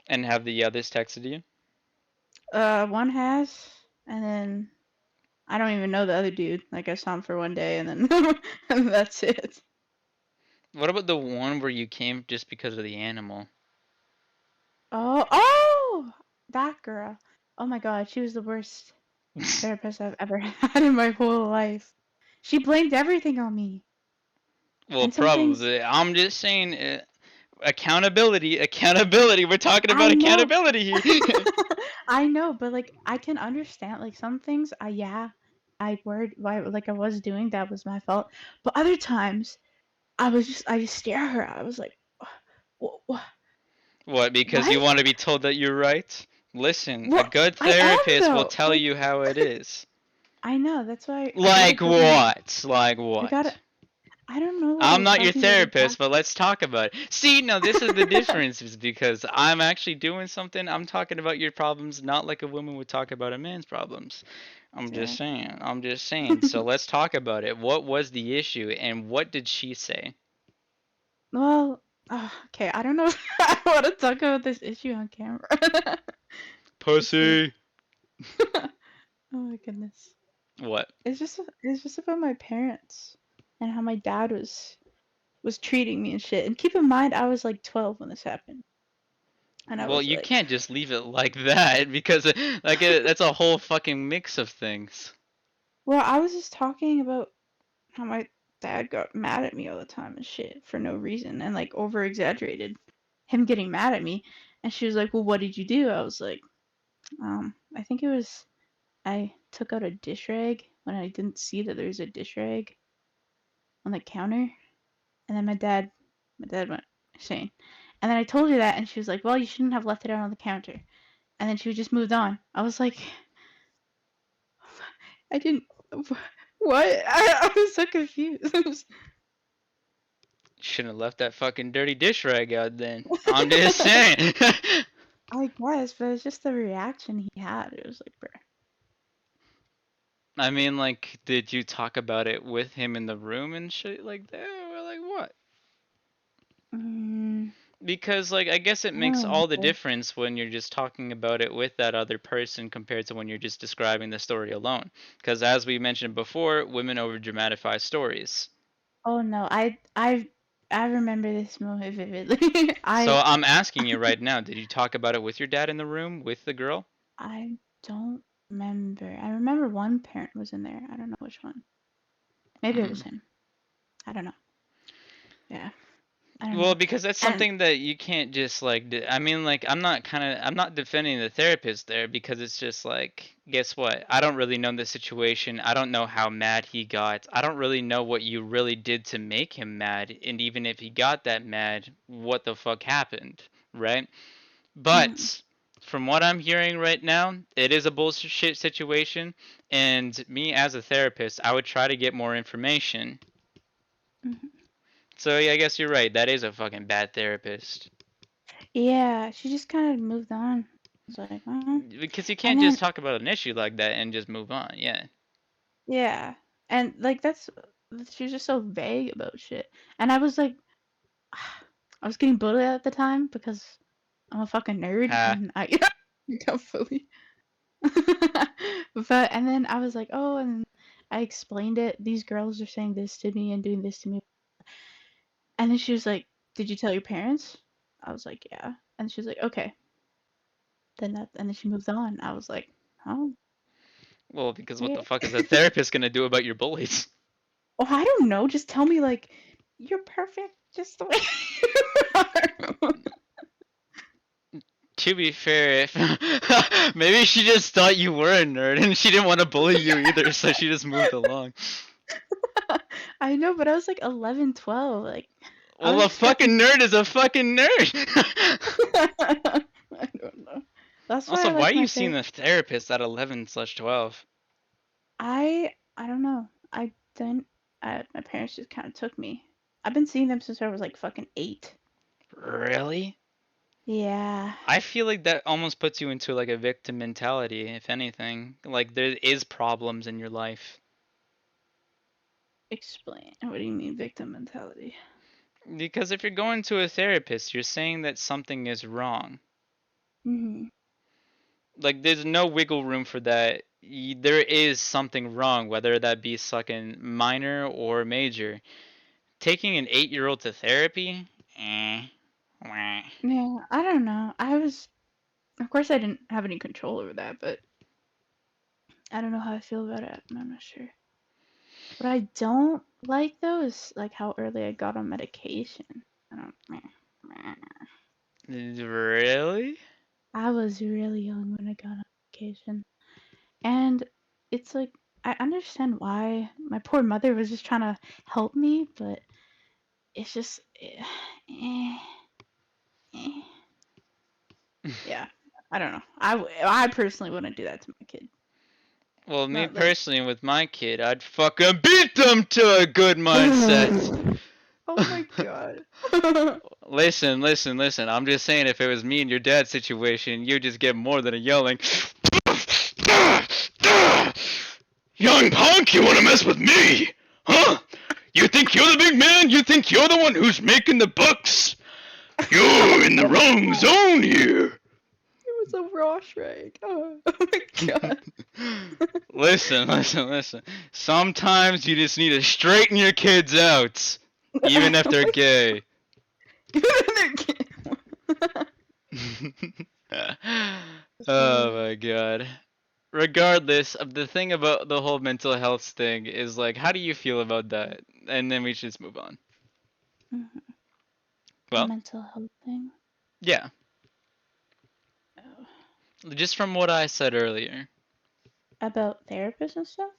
Speaker 1: And have the others texted you?
Speaker 2: one has, and then I don't even know the other dude. Like I saw him for one day, and then and that's it.
Speaker 1: What about the one where you came just because of the animal?
Speaker 2: Oh, that girl. Oh my God, she was the worst therapist I've ever had in my whole life. She blamed everything on me,
Speaker 1: Well,
Speaker 2: and some things
Speaker 1: probably. I'm just saying, accountability, accountability. We're talking about
Speaker 2: I know.
Speaker 1: accountability here.
Speaker 2: I know, but like I can understand like some things. I yeah, I word why like I was doing that was my fault, but other times I just stare at her. I was like, what?
Speaker 1: What? Because you
Speaker 2: What?
Speaker 1: want to be told that you're right? Listen, a
Speaker 2: What?
Speaker 1: good
Speaker 2: I am
Speaker 1: therapist will
Speaker 2: though.
Speaker 1: tell
Speaker 2: Like
Speaker 1: you how it is.
Speaker 2: I know. That's why I gotta
Speaker 1: Like
Speaker 2: go to my.
Speaker 1: what? Like
Speaker 2: I gotta.
Speaker 1: what?
Speaker 2: I don't know what
Speaker 1: I'm
Speaker 2: will
Speaker 1: not your
Speaker 2: help me with the
Speaker 1: therapist, but let's talk about it. See, no, this is the difference is because I'm actually doing something. I'm talking about your problems, not like a woman would talk about a man's problems. I'm just
Speaker 2: Yeah.
Speaker 1: saying. I'm just saying. So let's talk about it. What was the issue and what did she say?
Speaker 2: Well, okay. I don't know if I want to talk about this issue on camera. It's like,
Speaker 1: Pussy.
Speaker 2: oh my goodness.
Speaker 1: What?
Speaker 2: It's just about my parents and how my dad was treating me and shit. And keep in mind, I was like 12 when this happened, and I
Speaker 1: Well,
Speaker 2: was
Speaker 1: you
Speaker 2: like,
Speaker 1: can't just leave it like that because that's a whole fucking mix of things.
Speaker 2: well, I was just talking about how my dad got mad at me all the time and shit for no reason and like over exaggerated him getting mad at me. And she was like, well, what did you do? I was like, I think it was I took out a dish rag when I didn't see that there was a dish rag on the counter. And then my dad went, Shane. And then I told her that, and she was like, well, you shouldn't have left it out on the counter. And then she just moved on. I was like, I didn't. What? I was so confused.
Speaker 1: Shouldn't have left that fucking dirty dish rag out then. I'm just saying.
Speaker 2: I guess, but it's just the reaction he had. It was like, bruh.
Speaker 1: I mean, like, did you talk about it with him in the room and shit like that? Or like what?
Speaker 2: Mm,
Speaker 1: Because, like, I guess it
Speaker 2: I
Speaker 1: makes
Speaker 2: don't
Speaker 1: all the
Speaker 2: remember.
Speaker 1: difference when you're just talking about it with that other person compared to when you're just describing the story alone. Because, as we mentioned before, women over dramatify stories.
Speaker 2: Oh no, I remember this moment vividly.
Speaker 1: So, I'm asking you right now, did you talk about it with your dad in the room with the girl?
Speaker 2: I don't remember. I remember one parent was in there. I don't know which one. Maybe it was
Speaker 1: Mm.
Speaker 2: him. I don't know. Yeah, I don't
Speaker 1: Well,
Speaker 2: know.
Speaker 1: because that's
Speaker 2: And
Speaker 1: something that you can't just like. I mean, like, I'm not defending the therapist there because it's just like, guess what? I don't really know the situation. I don't know how mad he got. I don't really know what you really did to make him mad. And even if he got that mad, what the fuck happened, right?
Speaker 2: mm,
Speaker 1: But from what I'm hearing right now, it is a bullshit situation. And me as a therapist, I would try to get more information.
Speaker 2: mhm.
Speaker 1: So yeah, I guess you're right. That is a fucking bad therapist.
Speaker 2: Yeah, she just kind of moved on. I was like,
Speaker 1: Because you
Speaker 2: and
Speaker 1: can't
Speaker 2: then
Speaker 1: just talk about an issue like that and just move on. Yeah.
Speaker 2: yeah, and like that's she was just so vague about shit. And I was like, I was getting bullied at the time because I'm a fucking nerd
Speaker 1: Ha.
Speaker 2: and I got fully. But and then I was like, oh, and I explained it. These girls are saying this to me and doing this to me. And then she was like, did you tell your parents? I was like, yeah. And she was like, okay. And then she moved on. I was like, oh,
Speaker 1: Well, because what the
Speaker 2: okay.
Speaker 1: fuck is a therapist gonna do about your bullies?
Speaker 2: Oh, I don't know. Just tell me like you're perfect just the way you are.
Speaker 1: To be fair, if maybe she just thought you were a nerd and she didn't want to bully you either, so she just moved along.
Speaker 2: I know, but I was like 11, 12. Like I
Speaker 1: Well,
Speaker 2: was
Speaker 1: a
Speaker 2: just fucking
Speaker 1: fucking nerd is a fucking nerd.
Speaker 2: I don't know. That's why
Speaker 1: Also,
Speaker 2: I
Speaker 1: why are
Speaker 2: like
Speaker 1: you
Speaker 2: my
Speaker 1: seeing a therapist at 11/12?
Speaker 2: I don't know. I didn't my parents just kind of took me. I've been seeing them since I was like fucking 8.
Speaker 1: Really?
Speaker 2: Yeah.
Speaker 1: I feel like that almost puts you into like a victim mentality, if anything. Like there is problems in your life.
Speaker 2: Explain. What do you mean victim mentality?
Speaker 1: Because if you're going to a therapist, you're saying that something is wrong.
Speaker 2: Mhm.
Speaker 1: Like there's no wiggle room for that. There is something wrong, whether that be fucking minor or major. Taking an 8-year-old to therapy? Wah.
Speaker 2: Yeah, I don't know. Of course, I didn't have any control over that, but I don't know how I feel about it. I'm not sure. What I don't like though is like how early I got on medication. I don't.
Speaker 1: Really?
Speaker 2: I was really young when I got on medication, and it's like I understand why my poor mother was just trying to help me, but it's just, eh, eh. Yeah. I don't know. I personally wouldn't do that to my kid.
Speaker 1: Well, me
Speaker 2: Not like.
Speaker 1: personally, with my kid, I'd fucking beat them to a good mindset.
Speaker 2: Oh my god.
Speaker 1: Listen, listen, listen. I'm just saying, if it was me and your dad's situation, you'd just get more than a yelling. Young punk, you wanna mess with me? Huh? You think you're the big man? You think you're the one who's making the bucks? You're in the wrong zone here.
Speaker 2: It was a raw shrike. Oh my god.
Speaker 1: Listen, listen, listen. Sometimes you just need to straighten your kids out, even if
Speaker 2: Oh
Speaker 1: they're
Speaker 2: my
Speaker 1: gay.
Speaker 2: god.
Speaker 1: Oh my god. Regardless of the thing about the whole mental health thing is like, how do you feel about that? And then we should just move on.
Speaker 2: The
Speaker 1: Well,
Speaker 2: mental health thing.
Speaker 1: yeah,
Speaker 2: Oh.
Speaker 1: just from what I said earlier.
Speaker 2: About therapists and stuff?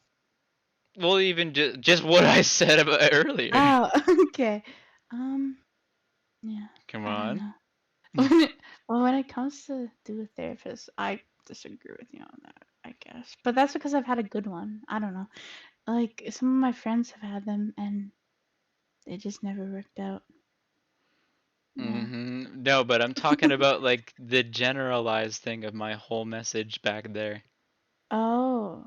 Speaker 1: Well, even just what I said about earlier.
Speaker 2: Oh, okay. Um, yeah,
Speaker 1: Come
Speaker 2: I don't
Speaker 1: on.
Speaker 2: know. When it comes to do with therapists, I disagree with you on that, I guess. But that's because I've had a good one. I don't know. Like some of my friends have had them and it just never worked out. Yeah.
Speaker 1: No, but I'm talking about like the generalized thing of my whole message back there.
Speaker 2: Oh.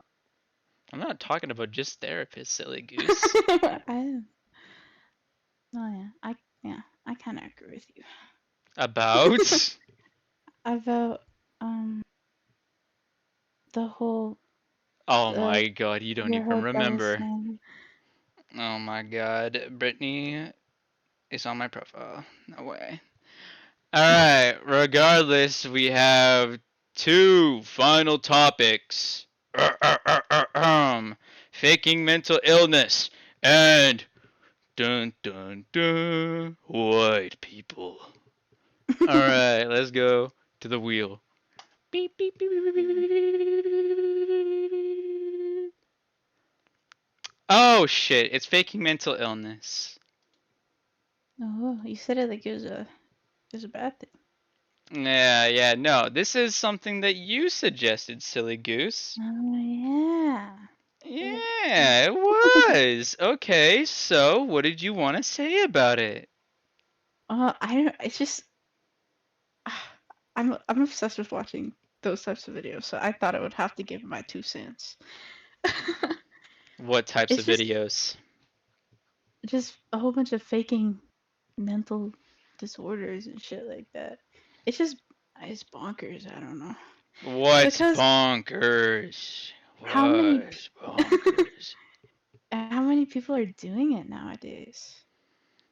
Speaker 1: I'm not talking about just therapists, silly goose.
Speaker 2: I oh yeah, I kind of agree with you.
Speaker 1: About?
Speaker 2: About the whole
Speaker 1: Oh my god, you don't
Speaker 2: your
Speaker 1: even
Speaker 2: whole double
Speaker 1: remember.
Speaker 2: standard.
Speaker 1: Oh my god, Brittany is on my profile. No way. Alright, regardless, we have two final topics. Faking mental illness and dun dun dun white people. Alright, let's go to the wheel. Beep beep beep beep beep beep beep. Oh shit, it's faking mental illness.
Speaker 2: Oh, you said it like it was a bad thing.
Speaker 1: Yeah, yeah, no. This is something that you suggested, silly goose.
Speaker 2: Oh yeah. It-
Speaker 1: Yeah, it was. Okay, so what did you want to say about it?
Speaker 2: I don't. It's just I'm obsessed with watching those types of videos, so I thought I would have to give my 2 cents.
Speaker 1: What types
Speaker 2: It's
Speaker 1: of
Speaker 2: just
Speaker 1: videos?
Speaker 2: a whole bunch of faking mental disorders and shit like that. It's just it's bonkers. I don't know
Speaker 1: What's
Speaker 2: because
Speaker 1: bonkers?
Speaker 2: how many
Speaker 1: What's bonkers?
Speaker 2: how many people are doing it nowadays?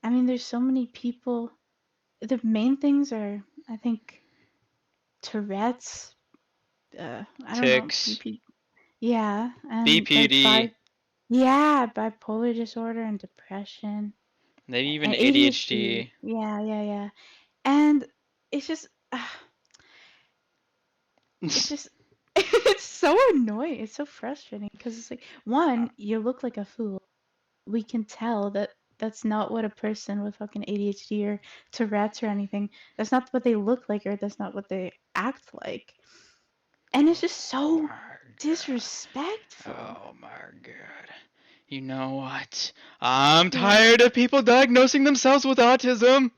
Speaker 2: I mean, there's so many people. The main things are, I think, Tourette's. I don't know,
Speaker 1: Ticks,
Speaker 2: BP. Yeah, and like
Speaker 1: BPD,
Speaker 2: bipolar disorder and depression
Speaker 1: maybe even
Speaker 2: and ADHD.
Speaker 1: ADHD.
Speaker 2: Yeah, yeah, yeah. And it's just, it's just, it's so annoying. It's so frustrating because it's like, one, you look like a fool. We can tell that that's not what a person with fucking ADHD or Tourette's or anything. That's not what they look like, or that's not what they act like. And it's just
Speaker 1: Oh
Speaker 2: so
Speaker 1: my god.
Speaker 2: disrespectful.
Speaker 1: Oh my god. You know what? I'm
Speaker 2: What?
Speaker 1: tired of people diagnosing themselves with autism.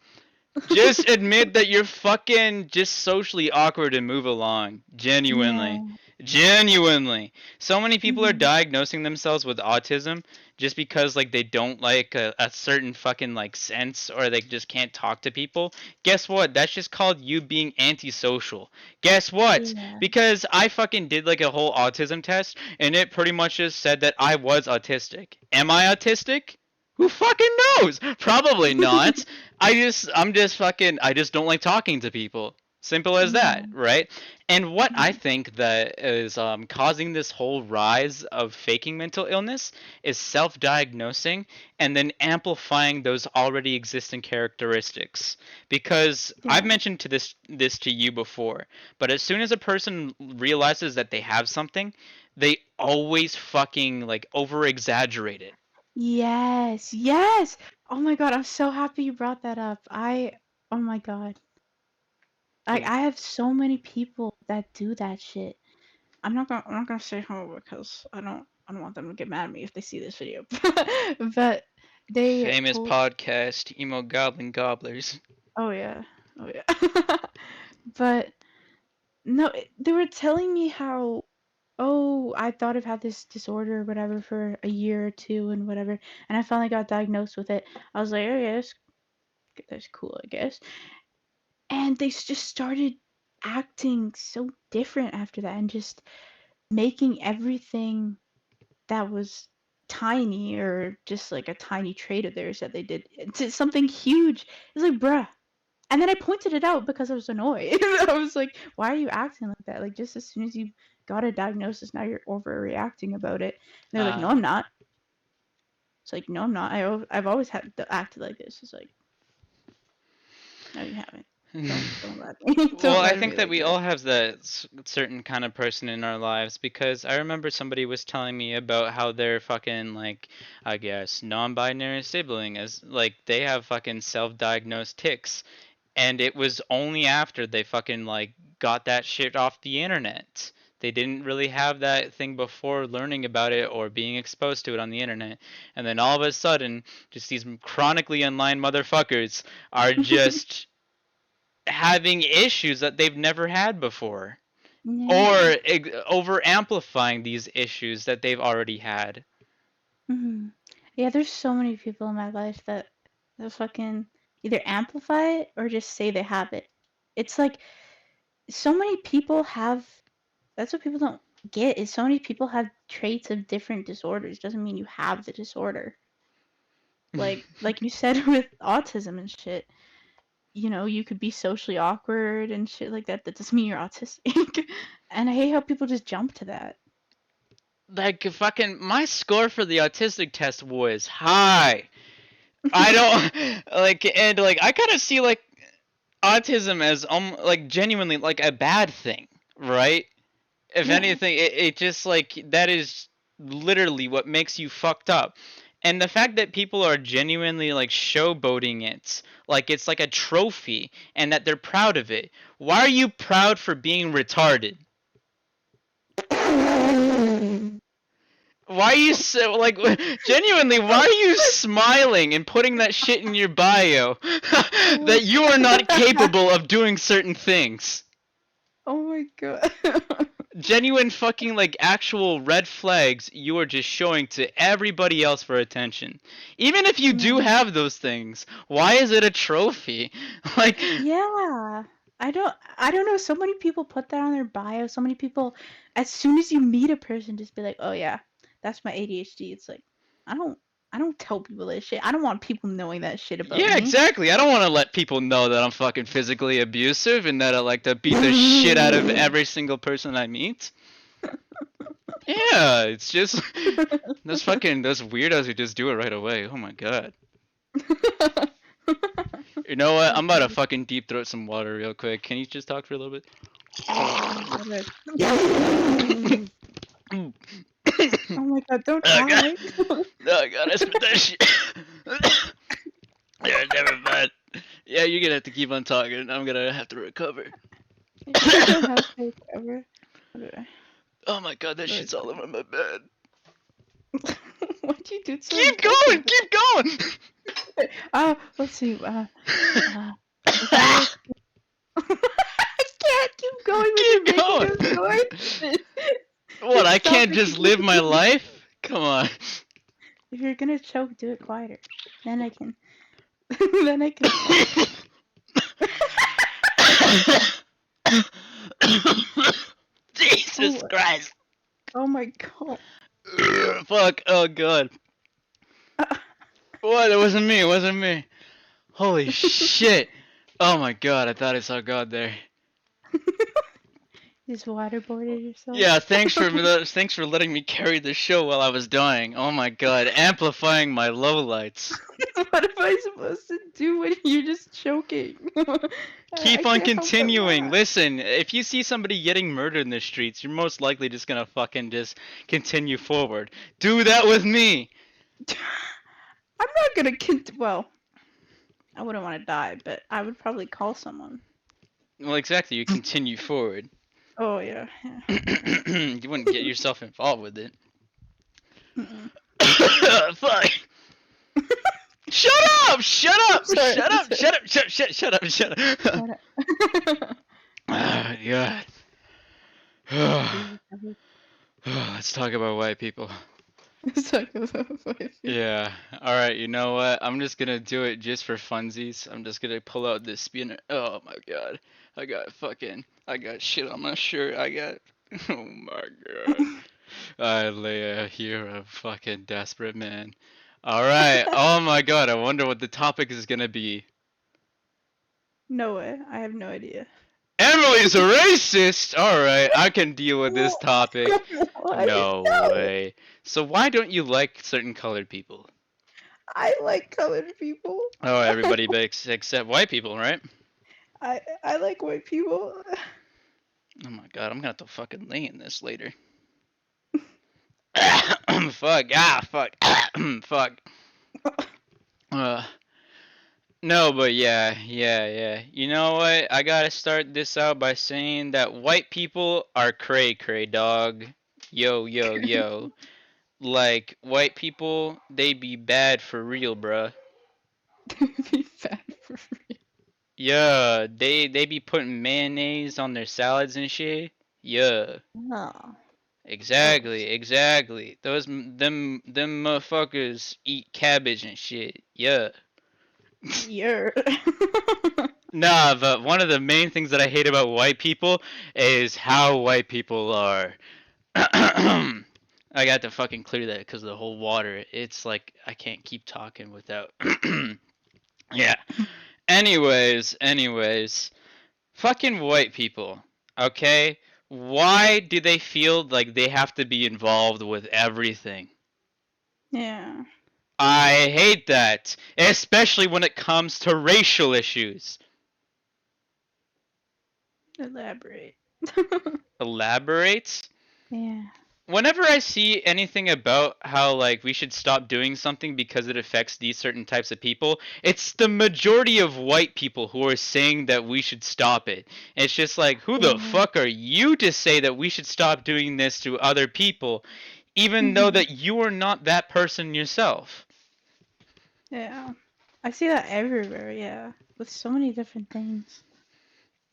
Speaker 1: Just admit that you're fucking just socially awkward and move along. Genuinely.
Speaker 2: Yeah.
Speaker 1: Genuinely. So many people are
Speaker 2: Mhm.
Speaker 1: diagnosing themselves with autism just because like they don't like a certain fucking like sense or they just can't talk to people. Guess what? That's just called you being antisocial. Guess what?
Speaker 2: Yeah.
Speaker 1: Because I fucking did like a whole autism test and it pretty much just said that I was autistic. Am I autistic? Who fucking knows? Probably not. I'm just fucking I just don't like talking to people. Simple as
Speaker 2: Yeah.
Speaker 1: that, right? And what I
Speaker 2: Mhm.
Speaker 1: think that is causing this whole rise of faking mental illness is self-diagnosing and then amplifying those already existing characteristics. Because I've
Speaker 2: Yeah.
Speaker 1: mentioned to this to you before, but as soon as a person realizes that they have something, they always fucking like over exaggerate it.
Speaker 2: Yes. Yes. Oh my god, I'm so happy you brought that up. Oh my god. I have so many people that do that shit. I'm not gonna say who because I don't want them to get mad at me if they see this video. But they
Speaker 1: Famous
Speaker 2: told
Speaker 1: podcast, Hemogoblin Gobblers.
Speaker 2: oh yeah. Oh yeah. But no, they were telling me how oh, I thought I've had this disorder or whatever for a year or two and whatever, and I finally got diagnosed with it. I was like, oh yeah, that's cool, I guess. And they just started acting so different after that and just making everything that was tiny or just like a tiny trait of theirs that they did into something huge. It's like, bruh. And then I pointed it out because I was annoyed. I was like, why are you acting like that? Like, just as soon as you got a diagnosis, now you're overreacting about it. And they're like, no,
Speaker 1: Uh,
Speaker 2: I'm not. It's like, no, I'm not. I've always had acted like this. It's like, no, you haven't. Don't lie to me.
Speaker 1: Well,
Speaker 2: Don't
Speaker 1: I
Speaker 2: lie to
Speaker 1: think
Speaker 2: me
Speaker 1: that
Speaker 2: like
Speaker 1: we
Speaker 2: that.
Speaker 1: all have that certain kind of person in our lives because I remember somebody was telling me about how their fucking like I guess non-binary sibling is like they have fucking self-diagnosed tics and it was only after they fucking like got that shit off the internet. They didn't really have that thing before learning about it or being exposed to it on the internet. And then all of a sudden, just these chronically online motherfuckers are just having issues that they've never had before
Speaker 2: Yeah.
Speaker 1: or over amplifying these issues that they've already had.
Speaker 2: Hmm. Yeah, there's so many people in my life that fucking either amplify it or just say they have it. It's like so many people have that's what people don't get is so many people have traits of different disorders. Doesn't mean you have the disorder. Like you said with autism and shit. You know, you could be socially awkward and shit like that. That doesn't mean you're autistic. And I hate how people just jump to that.
Speaker 1: Like fucking my score for the autistic test was high. I don't like and like I kind of see like autism as like genuinely like a bad thing, right? If
Speaker 2: Yeah.
Speaker 1: anything, it just like that is literally what makes you fucked up. And the fact that people are genuinely like showboating it, like it's like a trophy, and that they're proud of it. Why are you proud for being retarded? Why are you so like genuinely? Why are you smiling and putting that shit in your bio
Speaker 2: Oh
Speaker 1: that you are
Speaker 2: my
Speaker 1: not
Speaker 2: god.
Speaker 1: capable of doing certain things?
Speaker 2: Oh my god.
Speaker 1: Genuine fucking like actual red flags you are just showing to everybody else for attention. Even if you do
Speaker 2: Yeah.
Speaker 1: have those things, why is it a trophy? Like
Speaker 2: Yeah. I don't know. So many people put that on their bio. So many people, as soon as you meet a person, just be like, "Oh yeah, that's my ADHD." It's like, I don't, I don't tell people that shit. I don't want people knowing that shit about
Speaker 1: yeah,
Speaker 2: me.
Speaker 1: exactly. I don't want to let people know that I'm fucking physically abusive and that I like to beat the shit out of every single person I meet. Yeah, it's just those weirdos who just do it right away. Oh my god. You know what?
Speaker 2: That's
Speaker 1: I'm about to
Speaker 2: funny.
Speaker 1: fucking deep throat some water real quick. Can you just talk for a little bit?
Speaker 2: Oh my god, don't
Speaker 1: Oh god.
Speaker 2: cry.
Speaker 1: Oh god, I spit that shit. Yeah, never mind. Yeah, you're gonna have to keep on talking. I'm gonna have to recover.
Speaker 2: You're gonna have to recover. Okay.
Speaker 1: Oh my god, that
Speaker 2: But
Speaker 1: shit's all over my bed.
Speaker 2: why'd you do it so
Speaker 1: Keep going,
Speaker 2: aggressively?
Speaker 1: keep going.
Speaker 2: Let's see. I can't keep going with your
Speaker 1: Keep
Speaker 2: making
Speaker 1: going.
Speaker 2: of noises.
Speaker 1: What?
Speaker 2: Just
Speaker 1: I
Speaker 2: stop
Speaker 1: can't
Speaker 2: making
Speaker 1: just live my
Speaker 2: noises.
Speaker 1: life? Come on.
Speaker 2: If you're gonna choke, do it quieter. Then I can. Then I can talk.
Speaker 1: Jesus
Speaker 2: Oh,
Speaker 1: Christ.
Speaker 2: oh my god.
Speaker 1: Fuck. Oh god. What? It wasn't me. It wasn't me. Holy shit. Oh my god. I thought I saw God there.
Speaker 2: Just waterboarded yourself.
Speaker 1: Yeah. Thanks for letting me carry the show while I was dying. Oh my god. Amplifying my lowlights.
Speaker 2: What am I supposed to do when you're just choking? I
Speaker 1: Keep on
Speaker 2: can't help but
Speaker 1: continuing.
Speaker 2: laugh.
Speaker 1: Listen, if you see somebody getting murdered in the streets, you're most likely just gonna fucking just continue forward. Do that with me.
Speaker 2: I'm not gonna well, I wouldn't want to die, but I would probably call someone.
Speaker 1: Well, exactly. You continue forward.
Speaker 2: Oh yeah, yeah.
Speaker 1: You wouldn't get yourself involved with it.
Speaker 2: Mm-mm.
Speaker 1: Fuck. Shut up! Shut up!
Speaker 2: Sorry,
Speaker 1: Shut up!
Speaker 2: sorry.
Speaker 1: Shut up! Shut up! Shut up!
Speaker 2: Shut up.
Speaker 1: Oh, God.
Speaker 2: Please, I would
Speaker 1: Let's talk about white people.
Speaker 2: suck about my feet.
Speaker 1: Yeah. All right. You know what? I'm just gonna do it just for funsies. I'm just gonna pull out this spinner. Oh my God. I got shit on my shirt. Oh my God. I lay here a fucking desperate man. All right. Oh my God. I wonder what the topic is gonna be.
Speaker 2: No way. I have no idea.
Speaker 1: Emily's a racist. All right. I can deal with this
Speaker 2: Well,
Speaker 1: topic.
Speaker 2: why?
Speaker 1: No
Speaker 2: No.
Speaker 1: way. So why don't you like certain colored people?
Speaker 2: I like colored people.
Speaker 1: Oh, everybody except white people, right?
Speaker 2: I like white people.
Speaker 1: Oh my God, I'm gonna have to fucking lay in this later. Fuck. Ah, fuck. Fuck. Uh, no, but yeah. You know what? I gotta start this out by saying that white people are cray cray, dog. Yo. Like, white people, they be bad for real, bruh.
Speaker 2: Be fat for free.
Speaker 1: Yeah, they be putting mayonnaise on their salads and shit. Yeah.
Speaker 2: Oh, gross.
Speaker 1: Exactly. Them motherfuckers eat cabbage and shit. Yeah.
Speaker 2: You're.
Speaker 1: Nah, but one of the main things that I hate about white people is how white people are. I got to fucking clear that because of the whole water. It's like I can't keep talking without. Yeah. Anyways, fucking white people. Okay? Why do they feel like they have to be involved with everything?
Speaker 2: Yeah.
Speaker 1: I hate that, especially when it comes to racial issues.
Speaker 2: Elaborate.
Speaker 1: Elaborate?
Speaker 2: Yeah.
Speaker 1: Whenever I see anything about how like we should stop doing something because it affects these certain types of people, it's the majority of white people who are saying that we should stop it. It's just like, who the
Speaker 2: Yeah.
Speaker 1: fuck are you to say that we should stop doing this to other people, even though
Speaker 2: Mhm.
Speaker 1: that you are not that person yourself?
Speaker 2: Yeah. I see that everywhere. Yeah. With so many different things.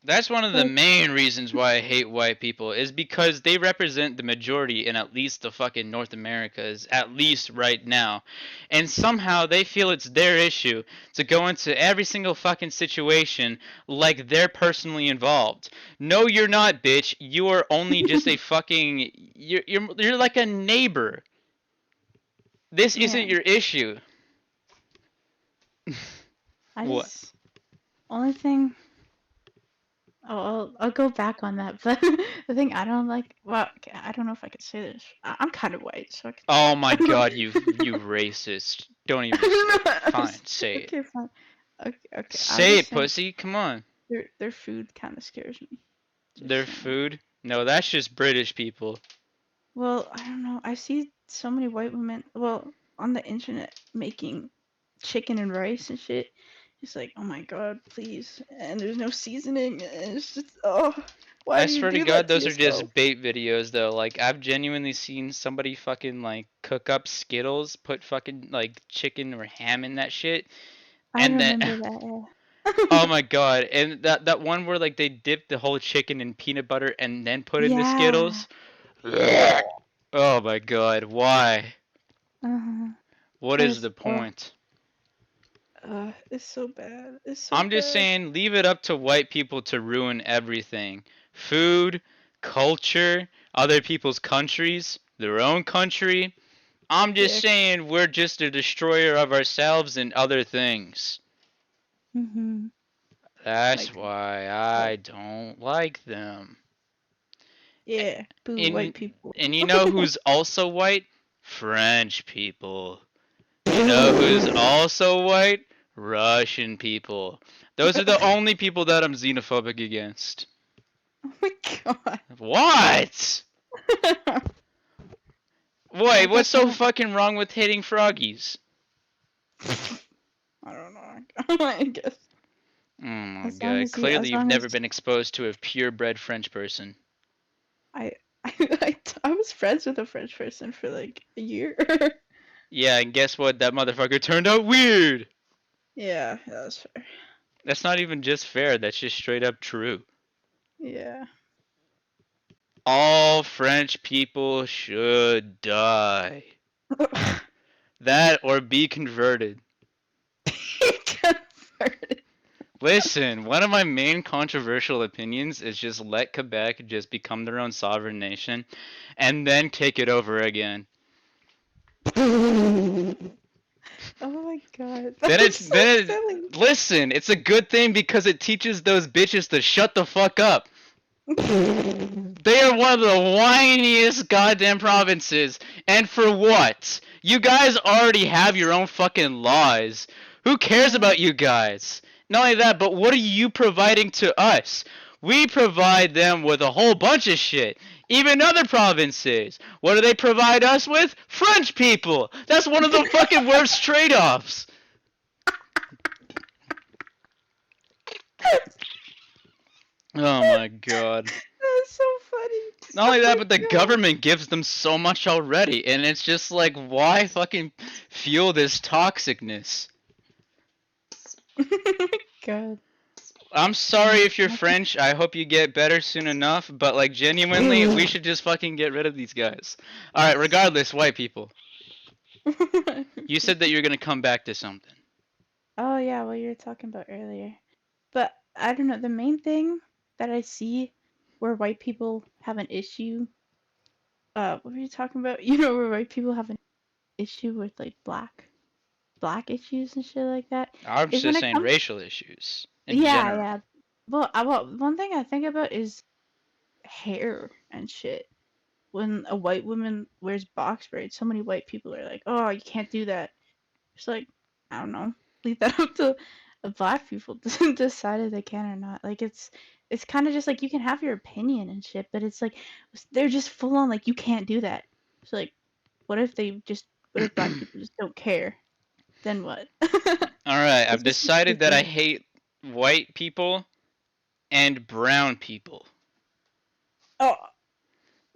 Speaker 1: That's one of the
Speaker 2: Like.
Speaker 1: main reasons why I hate white people is because they represent the majority in at least the fucking North Americas, at least right now. And somehow they feel it's their issue to go into every single fucking situation like they're personally involved. No, you're not, bitch. You are only just a fucking you're like a neighbor. This
Speaker 2: Yeah.
Speaker 1: isn't your issue.
Speaker 2: I
Speaker 1: What?
Speaker 2: just. Only thing. Oh, I'll go back on that. But the thing I don't like. Well, okay, I don't know if I could say this. I'm kind of white, so I
Speaker 1: Oh my
Speaker 2: could.
Speaker 1: god, you racist. Don't even fine, say it.
Speaker 2: Okay, fine. Okay. I was
Speaker 1: Say
Speaker 2: just
Speaker 1: it,
Speaker 2: saying
Speaker 1: pussy. Come on.
Speaker 2: their food kind of scares me. Just
Speaker 1: Their
Speaker 2: saying.
Speaker 1: food? No, that's just British people.
Speaker 2: Well, I don't know. I see so many white women, well, on the internet making chicken and rice and shit. It's like, oh my god, please. And there's no seasoning. And it's just, oh, why
Speaker 1: I
Speaker 2: do you
Speaker 1: swear to
Speaker 2: do
Speaker 1: God,
Speaker 2: that to
Speaker 1: those are
Speaker 2: yourself?
Speaker 1: just bait videos, though. Like, I've genuinely seen somebody fucking, like, cook up Skittles, put fucking, like, chicken or ham in that shit,
Speaker 2: I
Speaker 1: and then.
Speaker 2: remember that, yeah.
Speaker 1: Oh my god! And that one where like they dip the whole chicken in peanut butter and then put in the
Speaker 2: Yeah.
Speaker 1: Skittles. Oh my god! Why?
Speaker 2: Uh-huh.
Speaker 1: What
Speaker 2: That
Speaker 1: is
Speaker 2: is
Speaker 1: the point?
Speaker 2: it's so bad. It's so
Speaker 1: I'm just
Speaker 2: bad.
Speaker 1: saying, leave it up to white people to ruin everything. Food, culture, other people's countries, their own country. I'm just
Speaker 2: Yeah.
Speaker 1: saying we're just a destroyer of ourselves and other things.
Speaker 2: Mm-hmm.
Speaker 1: That's
Speaker 2: Like,
Speaker 1: why
Speaker 2: like,
Speaker 1: I don't like them.
Speaker 2: yeah. Boo, white
Speaker 1: And
Speaker 2: people.
Speaker 1: and you know who's also white? French people. You know who's also white? Russian people. Those are the only people that I'm xenophobic against.
Speaker 2: Oh my god.
Speaker 1: What?
Speaker 2: I
Speaker 1: Wait, what's
Speaker 2: guess
Speaker 1: so
Speaker 2: I
Speaker 1: fucking wrong with hitting froggies?
Speaker 2: don't know. I guess
Speaker 1: Oh my
Speaker 2: as long
Speaker 1: god,
Speaker 2: as you,
Speaker 1: clearly
Speaker 2: as
Speaker 1: you've
Speaker 2: long as
Speaker 1: never been exposed to a purebred French person.
Speaker 2: I, I was friends with a French person for like a year.
Speaker 1: Yeah, and guess what? That motherfucker turned out weird!
Speaker 2: Yeah, that's fair.
Speaker 1: That's not even just fair, that's just straight up true.
Speaker 2: Yeah.
Speaker 1: All French people should die. That or be converted.
Speaker 2: Converted.
Speaker 1: Listen, one of my main controversial opinions is just let Quebec just become their own sovereign nation and then take it over again.
Speaker 2: Oh my god,
Speaker 1: Then
Speaker 2: that was
Speaker 1: it's
Speaker 2: so
Speaker 1: then
Speaker 2: silly.
Speaker 1: listen, it's a good thing because it teaches those bitches to shut the fuck up. They are one of the whiniest goddamn provinces. And for what? You guys already have your own fucking laws. Who cares
Speaker 2: Yeah.
Speaker 1: about you guys? Not only that, but what are you providing to us? We provide them with a whole bunch of shit. Even other provinces. What do they provide us with? French people. That's one of the fucking worst trade offs. Oh my god.
Speaker 2: That's so funny.
Speaker 1: Not only
Speaker 2: Oh
Speaker 1: that,
Speaker 2: my
Speaker 1: but the government gives them so much already, and it's just like, why fucking fuel this toxicness?
Speaker 2: god. Oh my god.
Speaker 1: I'm sorry if you're French. I hope you get better soon enough, but like genuinely, we should just fucking get rid of these guys. All right, regardless, white people. You said that you're gonna come back to something.
Speaker 2: Oh yeah, what you were talking about earlier. But I don't know, the main thing that I see where white people have an issue, what were you talking about? You know, where white people have an issue with like black issues and shit like that,
Speaker 1: I'm
Speaker 2: is when
Speaker 1: just
Speaker 2: it
Speaker 1: saying
Speaker 2: comes.
Speaker 1: racial issues in
Speaker 2: Yeah,
Speaker 1: general.
Speaker 2: yeah. Well, one thing I think about is hair and shit. When a white woman wears box braids, so many white people are like, "Oh, you can't do that." It's like, I don't know, leave that up to black people to decide if they can or not. Like it's kind of just like you can have your opinion and shit, but it's like they're just full on like you can't do that. It's like, what if they just what if black people just don't care? Then what?
Speaker 1: All right, I've
Speaker 2: It's just so
Speaker 1: decided that I
Speaker 2: stupid.
Speaker 1: hate white people and brown people.
Speaker 2: Oh,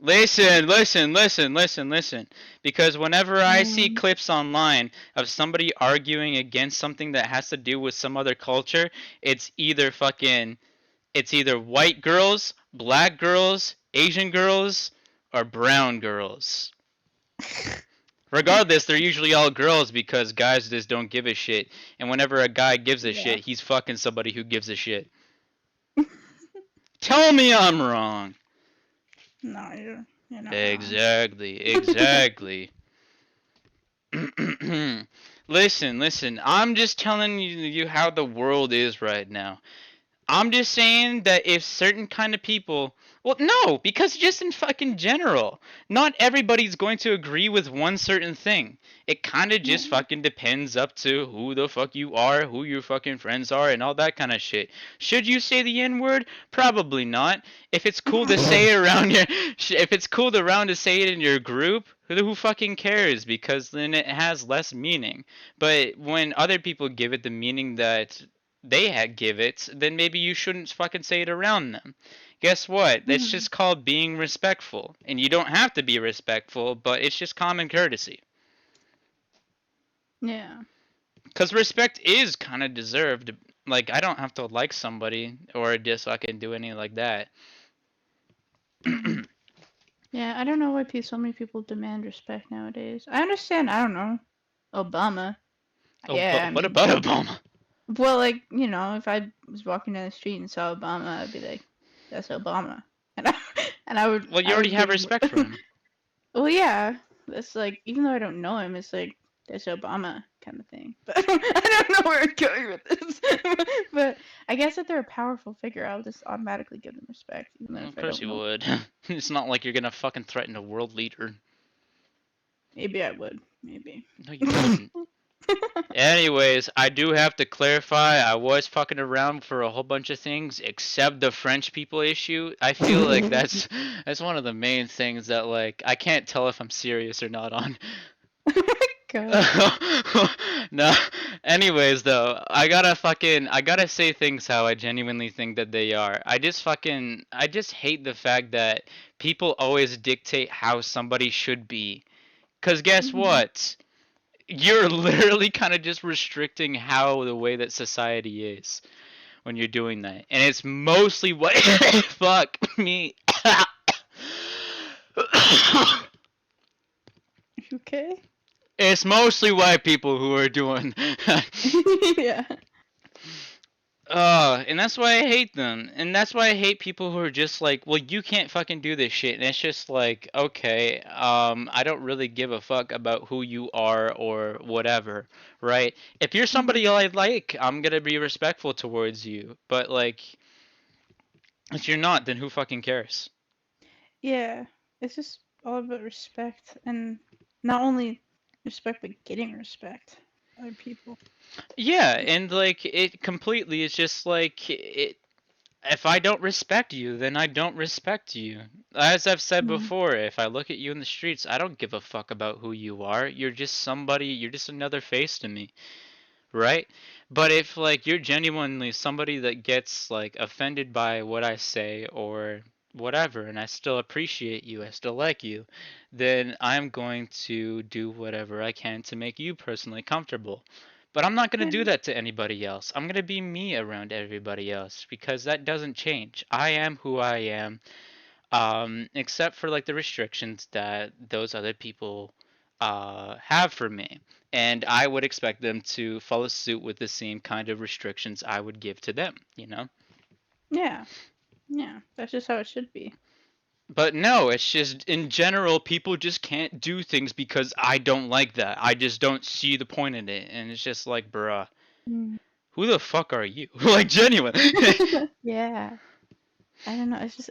Speaker 1: Listen. Because whenever I see
Speaker 2: um,
Speaker 1: clips online of somebody arguing against something that has to do with some other culture, it's either fucking, it's either white girls, black girls, Asian girls, or brown girls. Regardless, they're usually all girls because guys just don't give a shit. And whenever a guy gives a
Speaker 2: yeah.
Speaker 1: shit, he's fucking somebody who gives a shit. Tell me I'm wrong.
Speaker 2: No, you're not wrong.
Speaker 1: Exactly. Listen. I'm just telling you how the world is right now. I'm just saying that if certain kind of people, well, no, because just in fucking general, not everybody's going to agree with one certain thing. It kind of just
Speaker 2: Yeah.
Speaker 1: fucking depends up to who the fuck you are, who your fucking friends are, and all that kind of shit. Should you say the N word? Probably not. If it's cool to say it around your, if it's cool around to say it in your group, who fucking cares? Because then it has less meaning. But when other people give it the meaning that they had give it, then maybe you shouldn't fucking say it around them. Guess what? That's
Speaker 2: Mhm.
Speaker 1: just called being respectful. And you don't have to be respectful, but it's just common courtesy.
Speaker 2: Yeah.
Speaker 1: Because respect is kind of deserved Like, I don't have to like somebody or just fucking do anything like that.
Speaker 2: Mhm. Yeah, I don't know why so many people demand respect nowadays. I understand. I don't know. Obama.
Speaker 1: Oh,
Speaker 2: Yeah, I
Speaker 1: but what
Speaker 2: mean,
Speaker 1: about Obama?
Speaker 2: well, like, if I was walking down the street and saw Obama, I'd be like, "That's Obama," and and I would
Speaker 1: Well, you
Speaker 2: I
Speaker 1: already
Speaker 2: would
Speaker 1: have
Speaker 2: give him.
Speaker 1: respect for him.
Speaker 2: Well, yeah, that's like, even though I don't know him, it's like that's Obama kind of thing. But I don't know where I'm going with this. But I guess if they're a powerful figure, I'll just automatically give them respect, even
Speaker 1: Well,
Speaker 2: if
Speaker 1: of
Speaker 2: I
Speaker 1: course
Speaker 2: don't
Speaker 1: you
Speaker 2: know.
Speaker 1: would. It's not like you're gonna fucking threaten a world leader.
Speaker 2: Maybe I would. Maybe.
Speaker 1: No, you wouldn't. Anyways, I do have to clarify, I was fucking around for a whole bunch of things except the French people issue. I feel like that's one of the main things that like I can't tell if I'm serious or not on.
Speaker 2: Oh my god.
Speaker 1: No. Anyways though, I gotta say things how I genuinely think that they are. I just hate the fact that people always dictate how somebody should be. 'Cause guess
Speaker 2: Mhm.
Speaker 1: what? You're literally kind of just restricting how the way that society is when you're doing that. And it's mostly what fuck me.
Speaker 2: You okay?
Speaker 1: It's mostly white people who are doing
Speaker 2: Yeah.
Speaker 1: and that's why I hate them. And that's why I hate people who are just like, well, you can't fucking do this shit. And it's just like, okay, I don't really give a fuck about who you are or whatever, right? If you're
Speaker 2: Mhm.
Speaker 1: somebody I like, I'm gonna be respectful towards you. But like, if you're not, then who fucking cares?
Speaker 2: Yeah. It's just all about respect, and not only respect, but getting respect by other people.
Speaker 1: Yeah, and like it completely is just like it. If I don't respect you, then I don't respect you. As I've said
Speaker 2: Mm.
Speaker 1: before, if I look at you in the streets, I don't give a fuck about who you are. You're just somebody, you're just another face to me, right? But if like you're genuinely somebody that gets like offended by what I say or whatever, and I still appreciate you, I still like you, then I'm going to do whatever I can to make you personally comfortable. But I'm not going to
Speaker 2: Yeah.
Speaker 1: do that to anybody else. I'm going to be me around everybody else because that doesn't change. I am who I am, except for like the restrictions that those other people have for me. And I would expect them to follow suit with the same kind of restrictions I would give to them, you know?
Speaker 2: Yeah. Yeah. That's just how it should be.
Speaker 1: But no, it's just in general, people just can't do things because I don't like that. I just don't see the point in it. And it's just like, bruh,
Speaker 2: Mm.
Speaker 1: who the fuck are you? Like, genuine.
Speaker 2: Yeah. I don't know. It's just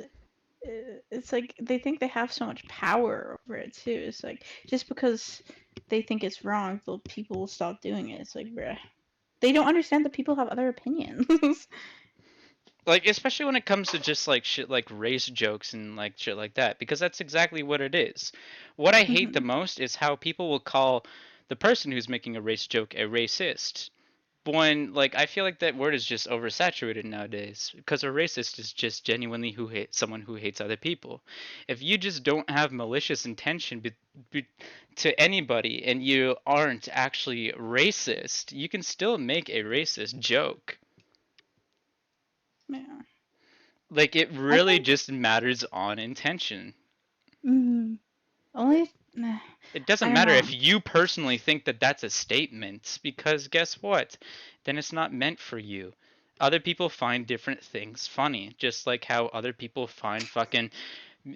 Speaker 2: it's like they think they have so much power over it too. It's like just because they think it's wrong, the people will stop doing it. It's like, bruh. They don't understand that people have other opinions.
Speaker 1: Like, especially when it comes to just like shit like race jokes and like shit like that, because that's exactly what it is. What I hate the
Speaker 2: Hmm.
Speaker 1: most is how people will call the person who's making a race joke a racist. When like I feel like that word is just oversaturated nowadays, because a racist is just genuinely who hates someone who hates other people. If you just don't have malicious intention be, to anybody and you aren't actually racist, you can still make a racist joke.
Speaker 2: Yeah.
Speaker 1: Like it
Speaker 2: I
Speaker 1: really
Speaker 2: think
Speaker 1: just matters on intention.
Speaker 2: only
Speaker 1: It
Speaker 2: I
Speaker 1: doesn't
Speaker 2: don't
Speaker 1: matter
Speaker 2: know.
Speaker 1: if you personally think that that's a statement, because guess what? Then it's not meant for you. Other people find different things funny, just like how other people find fucking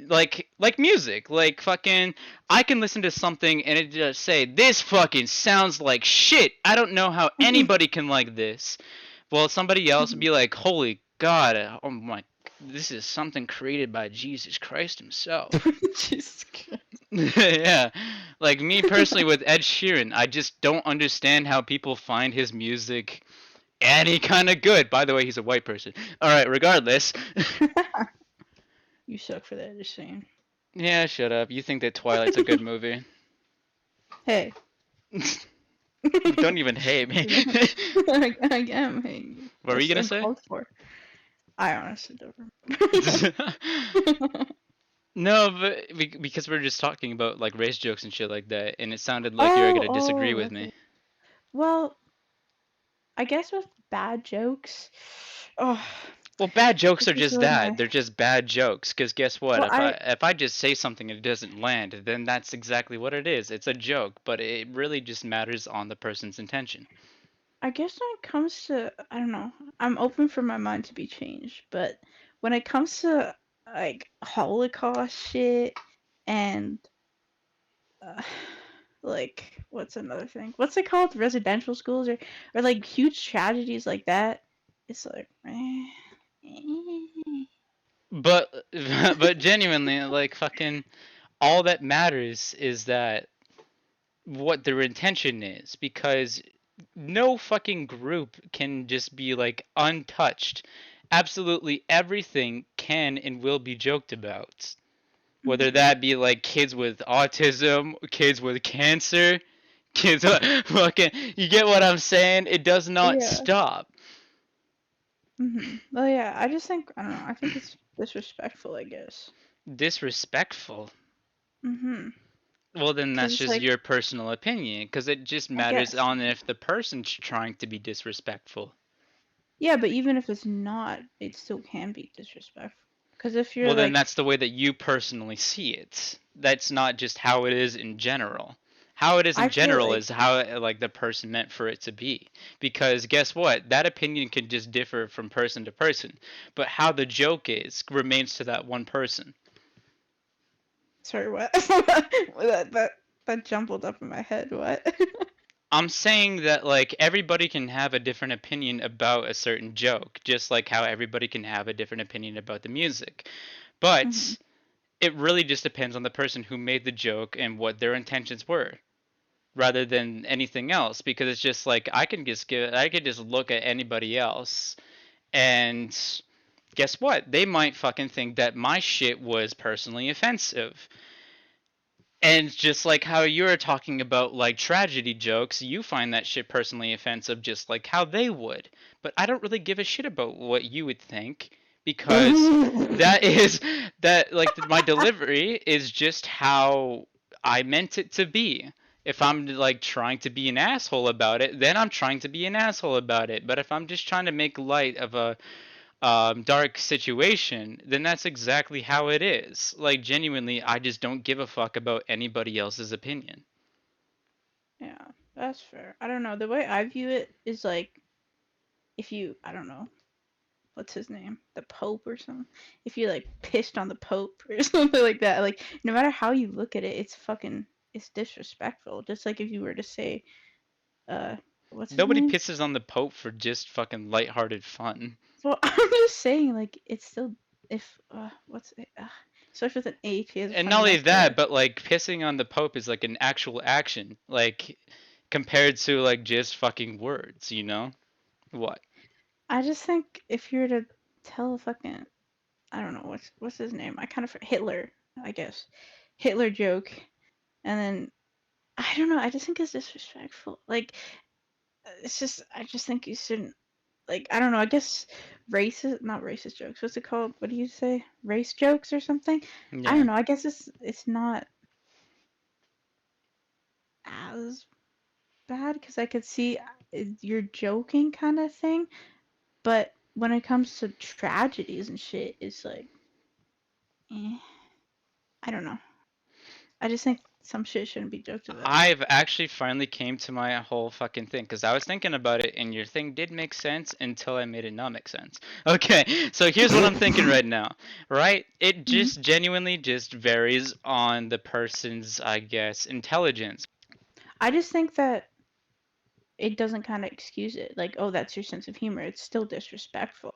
Speaker 1: like music. Like fucking I can listen to something and it just say this fucking sounds like shit. I don't know how anybody can like this. Well, somebody else would be like, "Holy God, oh my, this is something created by Jesus Christ himself."
Speaker 2: Jesus Christ.
Speaker 1: Yeah. Like me personally with Ed Sheeran, I just don't understand how people find his music any kind of good. By the way, he's a white person. All right, regardless.
Speaker 2: You suck for that, just saying.
Speaker 1: Yeah, shut up. You think that Twilight's a good movie.
Speaker 2: Hey.
Speaker 1: Don't even hate me.
Speaker 2: I am. Hey,
Speaker 1: What were you
Speaker 2: that's
Speaker 1: gonna say?
Speaker 2: uncalled for. I honestly don't remember.
Speaker 1: No, but because we're just talking about like race jokes and shit like that, and it sounded like you were
Speaker 2: Oh,
Speaker 1: gonna disagree
Speaker 2: oh,
Speaker 1: with
Speaker 2: okay.
Speaker 1: me.
Speaker 2: Well, I guess with bad jokes. Oh,
Speaker 1: Well, bad jokes
Speaker 2: it's
Speaker 1: are
Speaker 2: just
Speaker 1: just
Speaker 2: really
Speaker 1: that.
Speaker 2: annoying.
Speaker 1: They're just bad jokes. Cause guess what?
Speaker 2: Well,
Speaker 1: If I just say something and it doesn't land, then that's exactly what it is. It's a joke, but it really just matters on the person's intention.
Speaker 2: I guess when it comes to, I don't know, I'm open for my mind to be changed, but when it comes to like Holocaust shit and uh, like what's another thing? What's it called? Residential schools or like huge tragedies like that. It's like,
Speaker 1: But but genuinely, like fucking all that matters is that what their intention is, because no fucking group can just be like untouched. Absolutely everything can and will be joked about. Whether
Speaker 2: hmm
Speaker 1: that be like kids with autism, kids with cancer, kids fucking, you get what I'm saying? It does not
Speaker 2: yeah.
Speaker 1: stop.
Speaker 2: Well, yeah. I just think I don't know. I think it's disrespectful. I guess.
Speaker 1: Disrespectful.
Speaker 2: Mm-hmm.
Speaker 1: Well, then
Speaker 2: Cause
Speaker 1: that's
Speaker 2: it's
Speaker 1: just
Speaker 2: like
Speaker 1: your personal opinion, because it just
Speaker 2: I
Speaker 1: matters
Speaker 2: guess.
Speaker 1: on if the person's trying to be disrespectful.
Speaker 2: Yeah, but even if it's not, it still can be disrespectful. Because if you're
Speaker 1: Well, then
Speaker 2: like,
Speaker 1: that's the way that you personally see it. That's not just how it is in general. How it is
Speaker 2: I
Speaker 1: in
Speaker 2: feel
Speaker 1: general
Speaker 2: like,
Speaker 1: is how like the person meant for it to be. Because guess what? That opinion can just differ from person to person, but how the joke is remains to that one person.
Speaker 2: sorry, what? that jumbled up in my head. What?
Speaker 1: I'm saying that like everybody can have a different opinion about a certain joke, just like how everybody can have a different opinion about the music.
Speaker 2: hmm
Speaker 1: But it really just depends on the person who made the joke and what their intentions were, rather than anything else, because it's just like I could just look at anybody else and guess what? They might fucking think that my shit was personally offensive. And just like how you're talking about like tragedy jokes, you find that shit personally offensive just like how they would. But I don't really give a shit about what you would think, because that is that like my delivery is just how I meant it to be. If I'm like trying to be an asshole about it, then I'm trying to be an asshole about it. But if I'm just trying to make light of a dark situation, then that's exactly how it is. Like, genuinely, I just don't give a fuck about anybody else's opinion.
Speaker 2: Yeah, that's fair. I don't know. The way I view it is like, if you, I don't know, what's his name, the Pope or something. If you like pissed on the Pope or something like that, like no matter how you look at it, it's fucking, it's disrespectful. Just like if you were to say, uh, what's his
Speaker 1: Nobody
Speaker 2: name?
Speaker 1: pisses on the Pope for just fucking lighthearted fun.
Speaker 2: Well, I'm just saying, like, it's still if what's it? Starts with an H. He has a
Speaker 1: And not
Speaker 2: funny
Speaker 1: only that,
Speaker 2: mustache.
Speaker 1: but like pissing on the Pope is like an actual action, like compared to like just fucking words, you know? What?
Speaker 2: I just think if you're to tell a fucking, I don't know what's his name. I kind of Hitler, I guess, Hitler joke, and then I don't know. I just think it's disrespectful. Like, it's just I just think you shouldn't. Like, I don't know. I guess racist, not racist jokes. What's it called? What do you say? Race jokes or something? I
Speaker 1: Yeah.
Speaker 2: don't know. I guess it's not as bad because I could see you're joking kind of thing. But when it comes to tragedies and shit, it's like, eh, I don't know. I just think some shit shouldn't be joked about.
Speaker 1: I've actually finally came to my whole fucking thing, because I was thinking about it and your thing did make sense until I made it not make sense. Okay, so here's what I'm thinking right now, right? It
Speaker 2: Mhm.
Speaker 1: just genuinely just varies on the person's, I guess, intelligence.
Speaker 2: I just think that it doesn't kind of excuse it. Like, oh, that's your sense of humor. It's still disrespectful.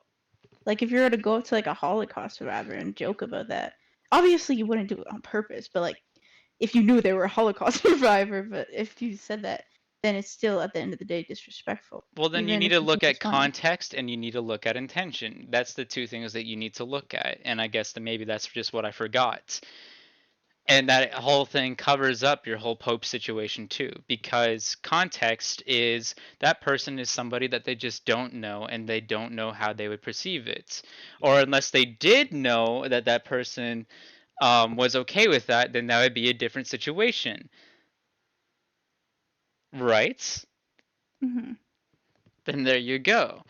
Speaker 2: Like, if you were to go up to like a Holocaust survivor and joke about that, obviously you wouldn't do it on purpose. But like, if you knew they were a Holocaust survivor, but if you said that, then it's still at the end of the day disrespectful,
Speaker 1: Well, then you
Speaker 2: even
Speaker 1: need
Speaker 2: if
Speaker 1: to
Speaker 2: you
Speaker 1: look
Speaker 2: think it's
Speaker 1: at
Speaker 2: funny.
Speaker 1: context and you need to look at intention. That's the two things that you need to look at. And I guess that maybe that's just what I forgot. And that whole thing covers up your whole Pope situation too, because context is that person is somebody that they just don't know and they don't know how they would perceive it. Or unless they did know that that person was okay with that, then that would be a different situation, right?
Speaker 2: hmm
Speaker 1: then there you go.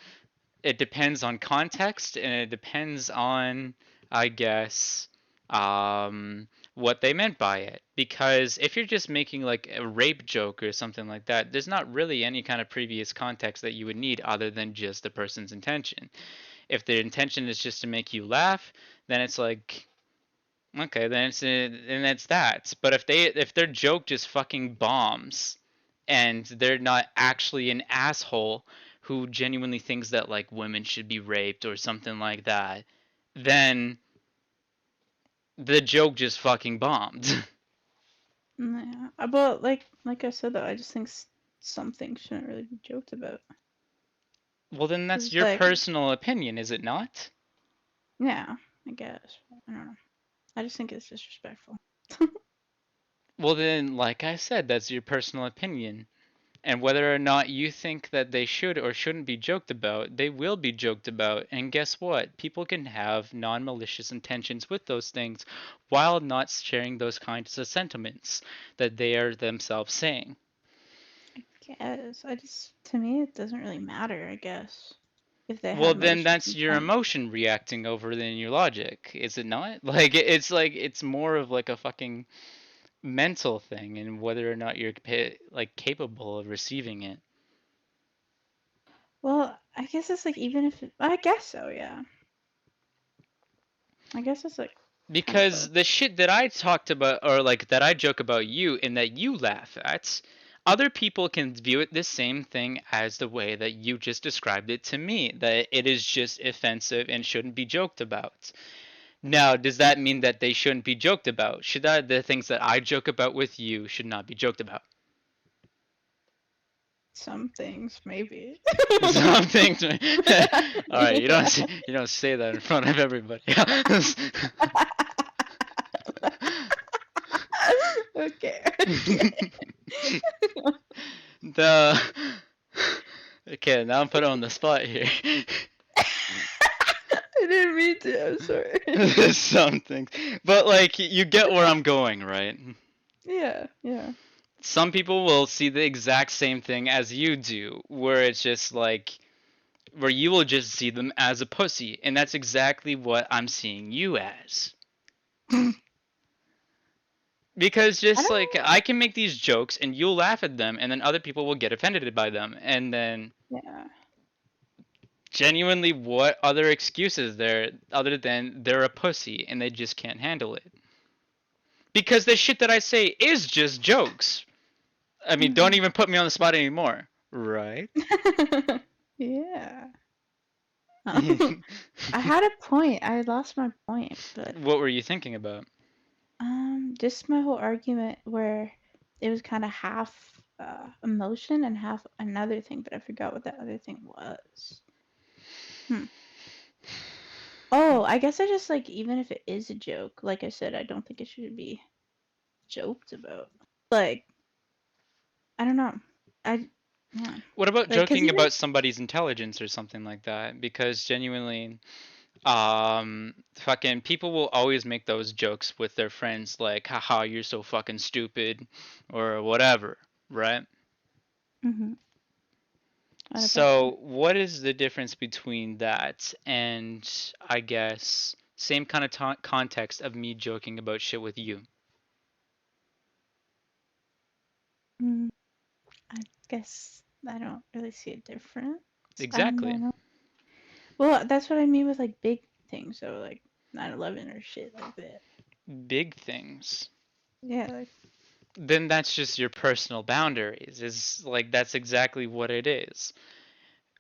Speaker 1: It depends on context and it depends on, I guess, what they meant by it. Because if you're just making like a rape joke or something like that, there's not really any kind of previous context that you would need other than just the person's intention. If their intention is just to make you laugh, then it's like, okay, then it's that. But if their joke just fucking bombs and they're not actually an asshole who genuinely thinks that like women should be raped or something like that, then the joke just fucking bombed.
Speaker 2: Yeah, but like I said though, I just think some things shouldn't really be joked about.
Speaker 1: Well, then that's
Speaker 2: Cause
Speaker 1: your
Speaker 2: like,
Speaker 1: personal opinion, is it not?
Speaker 2: yeah, I guess I don't know. I just think it's disrespectful.
Speaker 1: Well, then, like I said, that's your personal opinion. And whether or not you think that they should or shouldn't be joked about, they will be joked about. And guess what? People can have non malicious intentions with those things while not sharing those kinds of sentiments that they are themselves saying.
Speaker 2: I guess I just to me it doesn't really matter. I guess if they
Speaker 1: Well,
Speaker 2: have
Speaker 1: then
Speaker 2: malicious
Speaker 1: that's your
Speaker 2: intent.
Speaker 1: emotion reacting over than your logic, is it not? Like it's more of like a fucking mental thing and whether or not you're like capable of receiving it.
Speaker 2: Well, I guess it's like even if I guess so, yeah. I guess it's like kind of
Speaker 1: Because
Speaker 2: both.
Speaker 1: the shit that I talked about, or like that I joke about you and that you laugh at, other people can view it the same thing as the way that you just described it to me, that it is just offensive and shouldn't be joked about. Now, does that mean that they shouldn't be joked about? Should the things that I joke about with you should not be joked about?
Speaker 2: Some things maybe.
Speaker 1: Some things. All right,
Speaker 2: Yeah.
Speaker 1: you don't say that in front of everybody.
Speaker 2: Okay. Okay.
Speaker 1: the Okay, now I'm put on the spot here.
Speaker 2: I didn't mean to. I'm sorry.
Speaker 1: Some things, but like you get where I'm going, right?
Speaker 2: Yeah. Yeah.
Speaker 1: Some people will see the exact same thing as you do, where it's just like where you will just see them as a pussy, and that's exactly what I'm seeing you as. Because
Speaker 2: I
Speaker 1: just like
Speaker 2: don't.
Speaker 1: I can make these jokes and you'll laugh at them, and then other people will get offended by them, and then
Speaker 2: Yeah.
Speaker 1: genuinely, what other excuse is there other than they're a pussy and they just can't handle it? Because the shit that I say is just jokes. I mean, don't
Speaker 2: Mhm.
Speaker 1: even put me on the spot anymore, right?
Speaker 2: Yeah.
Speaker 1: What
Speaker 2: I had a point. I lost my point, but
Speaker 1: were you thinking about?
Speaker 2: just my whole argument where it was kind of half emotion and half another thing, but I forgot what that other thing was. Hmm. Oh, I guess I just like even if it is a joke, like I said, I don't think it should be joked about. Like I don't know. I yeah.
Speaker 1: What about
Speaker 2: Like cuz
Speaker 1: joking
Speaker 2: even
Speaker 1: about somebody's intelligence or something like that? Because genuinely, fucking people will always make those jokes with their friends, like, haha, you're so fucking stupid, or whatever, right?
Speaker 2: mhm. What about
Speaker 1: So,
Speaker 2: them?
Speaker 1: what is the difference between that and, I guess, same kind of context of me joking about shit with you?
Speaker 2: Mm, I guess I don't really see a difference. I
Speaker 1: Exactly.
Speaker 2: don't know. Well, that's what I mean with like big things, so like 9/11 or shit like that.
Speaker 1: Big things.
Speaker 2: Yeah, like
Speaker 1: Then that's just your personal boundaries. Is like that's exactly what it is.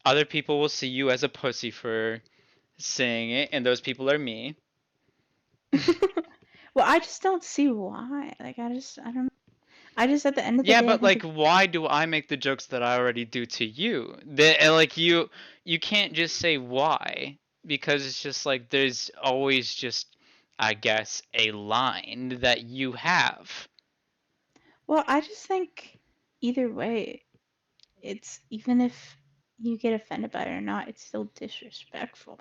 Speaker 1: Other people will see you as a pussy for saying it, and those people are me.
Speaker 2: well, I just don't see why. Like I don't know. I just at the end of the
Speaker 1: Yeah,
Speaker 2: day I
Speaker 1: but
Speaker 2: think
Speaker 1: like,
Speaker 2: it's
Speaker 1: why do I make the jokes that I already do to you? Like you can't just say why because it's just like there's always just, I guess, a line that you have.
Speaker 2: well, I just think either way, it's even if you get offended by it or not, it's still disrespectful.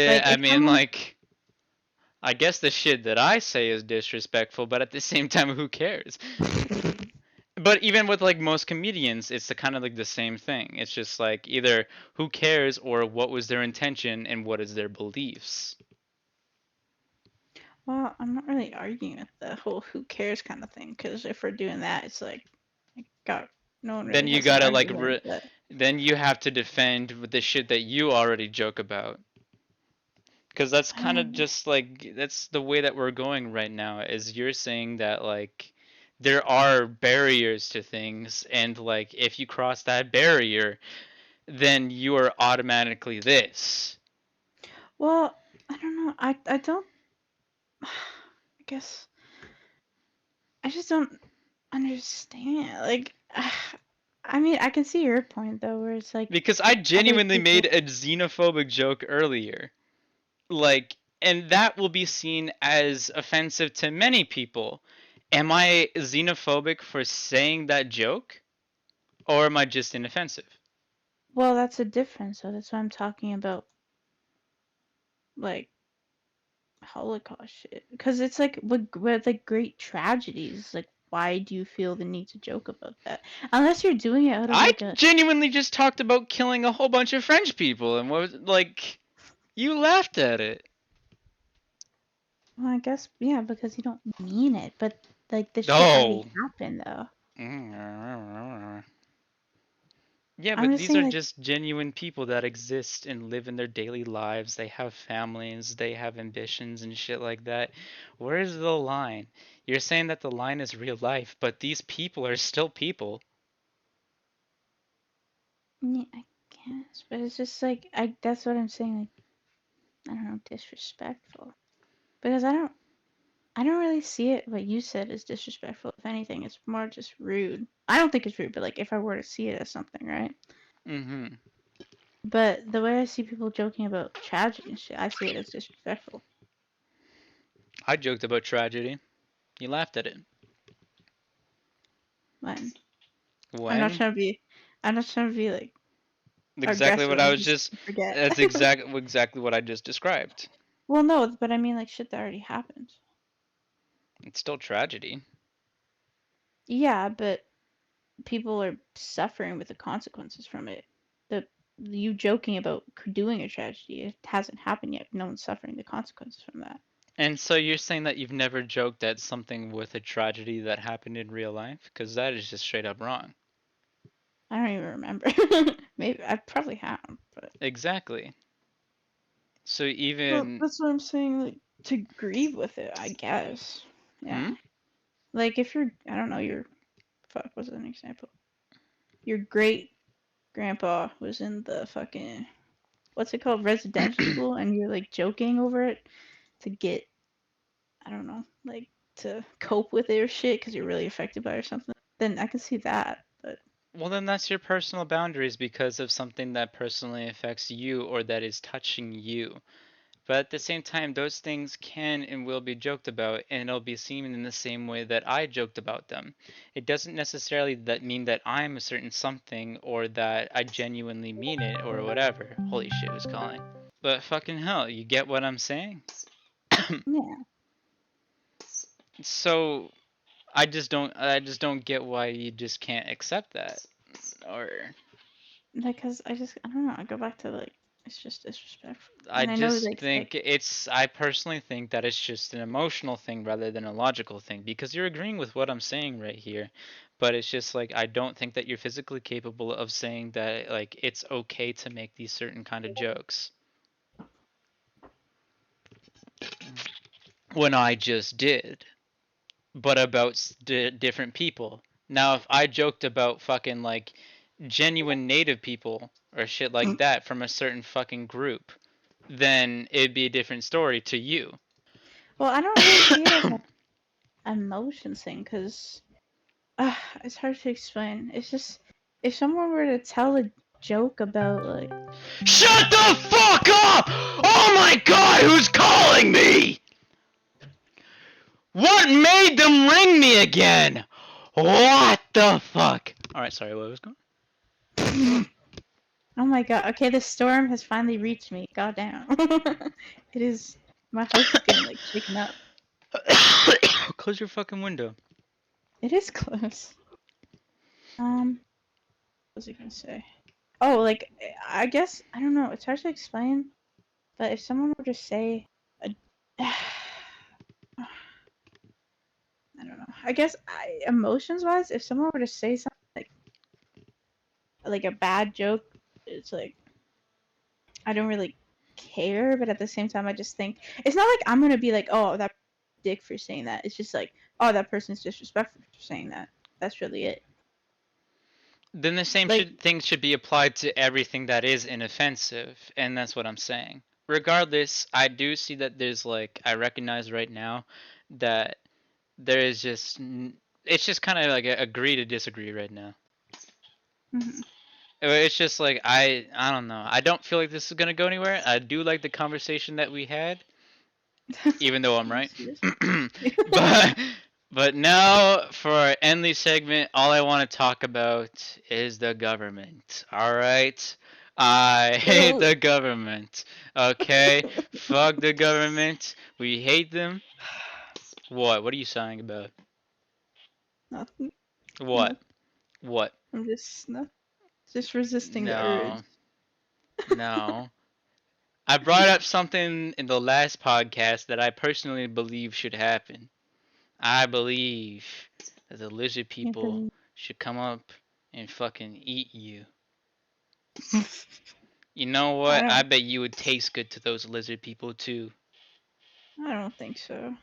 Speaker 2: Like
Speaker 1: I
Speaker 2: it
Speaker 1: mean,
Speaker 2: kind
Speaker 1: like, I guess the shit that I say is disrespectful, but at the same time, who cares?
Speaker 2: of
Speaker 1: But even with like most comedians, it's the kind of like the same thing. It's just like either who cares or what was their intention and what is their beliefs.
Speaker 2: Well, I'm not really arguing with the whole "who cares" kind of thing, because if we're doing that, it's like, God, no one
Speaker 1: Then
Speaker 2: really
Speaker 1: you
Speaker 2: has an
Speaker 1: gotta like
Speaker 2: argument. But
Speaker 1: then you have to defend the shit that you already joke about. Because that's kind of
Speaker 2: um,
Speaker 1: just like that's the way that we're going right now. Is you're saying that like there are barriers to things, and like if you cross that barrier, then you are automatically this.
Speaker 2: well, I don't know. I don't. I guess I just don't understand. Like, I mean, I can see your point though, where it's like
Speaker 1: Because I
Speaker 2: other
Speaker 1: genuinely made
Speaker 2: people.
Speaker 1: a xenophobic joke earlier. Like, and that will be seen as offensive to many people. Am I xenophobic for saying that joke? Or am I just inoffensive?
Speaker 2: Well, that's a difference. So that's why I'm talking about like Holocaust shit, because it's like with like great tragedies. Like, why do you feel the need to joke about that? Unless you're doing it out of
Speaker 1: I
Speaker 2: like a.
Speaker 1: genuinely just talked about killing a whole bunch of French people and was like, you laughed at it.
Speaker 2: Well, I guess yeah, because you don't mean it, but like this shit already
Speaker 1: Oh.
Speaker 2: happened though.
Speaker 1: Yeah,
Speaker 2: I'm
Speaker 1: but
Speaker 2: just
Speaker 1: these
Speaker 2: saying
Speaker 1: are
Speaker 2: like,
Speaker 1: just genuine people that exist and live in their daily lives. They have families, they have ambitions and shit like that. Where's the line? You're saying that the line is real life, but these people are still people.
Speaker 2: yeah, I guess, but it's just like I. That's what I'm saying. Like, I don't know, disrespectful. Because I don't really see it what you said as disrespectful. If anything, it's more just rude. I don't think it's rude, but like if I were to see it as something, right?
Speaker 1: Mm-hmm.
Speaker 2: But the way I see people joking about tragedy and shit, I see it as disrespectful.
Speaker 1: I joked about tragedy. You laughed at it.
Speaker 2: When I'm not
Speaker 1: When?
Speaker 2: trying to be, I'm not trying to be like
Speaker 1: Exactly
Speaker 2: aggressive.
Speaker 1: what I
Speaker 2: I'm
Speaker 1: was
Speaker 2: just
Speaker 1: just.
Speaker 2: forget.
Speaker 1: That's exactly what I just described.
Speaker 2: Well, no, but I mean like shit that already happened.
Speaker 1: It's still tragedy.
Speaker 2: Yeah, but people are suffering with the consequences from it. The you joking about doing a tragedy, it hasn't happened yet. No one's suffering the consequences from that.
Speaker 1: And so you're saying that you've never joked at something with a tragedy that happened in real life? Because that is just straight up wrong.
Speaker 2: I don't even remember. Maybe I probably have, but
Speaker 1: Exactly. So
Speaker 2: well,
Speaker 1: even.
Speaker 2: that's what I'm saying. Like to grieve with it, I guess.
Speaker 1: Hmm?
Speaker 2: Yeah. Like if you're, I don't know, your fuck was an example. Your great grandpa was in the fucking what's it called residential school, and you're like joking over it to get, I don't know, like to cope with it or shit because you're really affected by it or something. Then I can see that, but
Speaker 1: Well, then that's your personal boundaries because of something that personally affects you or that is touching you. But at the same time, those things can and will be joked about, and it'll be seen in the same way that I joked about them. It doesn't necessarily that mean that I'm a certain something or that I genuinely mean it or whatever. Holy shit, who's calling? But fucking hell, you get what I'm saying?
Speaker 2: yeah,
Speaker 1: So I just don't get why you just can't accept that. Or
Speaker 2: because I don't know. I go back to like it's just disrespectful,
Speaker 1: I
Speaker 2: and I know
Speaker 1: just
Speaker 2: like
Speaker 1: think it's I personally think that it's just an emotional thing rather than a logical thing because you're agreeing with what I'm saying right here. But it's just like I don't think that you're physically capable of saying that like it's okay to make these certain kind of jokes when I just did, but about different people. Now if I joked about fucking like genuine native people or shit like that from a certain fucking group, then it'd be a different story to you.
Speaker 2: well, I don't really see it as a emotion thing because it's hard to explain. It's just if someone were to tell a joke about like
Speaker 1: Shut the fuck up! Oh my god, who's calling me? What made them ring me again? What the fuck? Alright, sorry, what was going
Speaker 2: oh my god, okay, the storm has finally reached me. God damn. It is my house is getting like shaken up.
Speaker 1: on? Close your fucking window.
Speaker 2: It is close. What was I gonna say? Oh, like I guess I don't know. It's hard to explain, but if someone were to say, a, I don't know. I guess emotions wise, if someone were to say something like a bad joke, it's like I don't really care, but at the same time, I just think it's not like I'm gonna be like, oh, that dick for saying that. It's just like, oh, that person's disrespectful for saying that. That's really it.
Speaker 1: Then the same
Speaker 2: Like,
Speaker 1: thing should be applied to everything that is inoffensive, and that's what I'm saying. Regardless, I do see that there's like I recognize right now that there is just it's just kind of like a agree to disagree right now.
Speaker 2: mm-hmm.
Speaker 1: It's just like I don't know. I don't feel like this is gonna go anywhere. I do like the conversation that we had, even though I'm right.
Speaker 2: Yes, yes.
Speaker 1: but but now for our endly segment, all I want to talk about is the government. All right. I hate
Speaker 2: Ew.
Speaker 1: the government. Okay, fuck the government. We hate them. What? What are you sighing about?
Speaker 2: Nothing.
Speaker 1: What?
Speaker 2: No,
Speaker 1: What?
Speaker 2: I'm just no, just resisting the urge.
Speaker 1: No. No. I brought up something in the last podcast that I personally believe should happen. I believe that the lizard people
Speaker 2: Anthony.
Speaker 1: should come up and fucking eat you. You know
Speaker 2: I
Speaker 1: what? I
Speaker 2: don't.
Speaker 1: bet you would taste good to those lizard people too.
Speaker 2: I don't think so.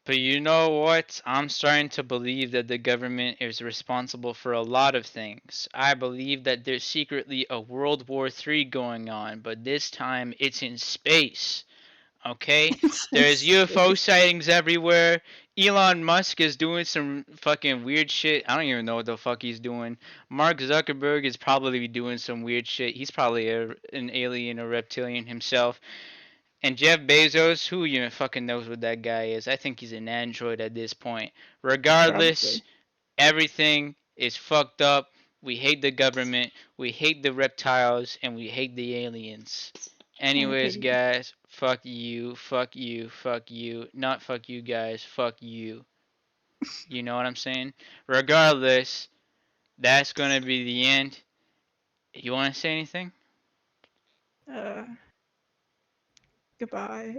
Speaker 1: But you know what? I'm starting to believe that the government is responsible for a lot of things. I believe that there's secretly a World War III going on, but this time it's in space. Okay?
Speaker 2: It's in
Speaker 1: There's UFO
Speaker 2: space.
Speaker 1: sightings everywhere. Elon Musk is doing some fucking weird shit. I don't even know what the fuck he's doing. Mark Zuckerberg is probably doing some weird shit. He's probably an alien or reptilian himself. And Jeff Bezos, who even fucking knows what that guy is? I think he's an android at this point. Regardless,
Speaker 2: Probably.
Speaker 1: everything is fucked up. We hate the government, we hate the reptiles, and we hate the aliens.
Speaker 2: And we
Speaker 1: Anyways,
Speaker 2: hate you.
Speaker 1: guys, fuck you, fuck you, fuck you. Not fuck you guys, fuck you. You know what I'm saying? Regardless, that's gonna be the end. You wanna say anything?
Speaker 2: Uh, Goodbye.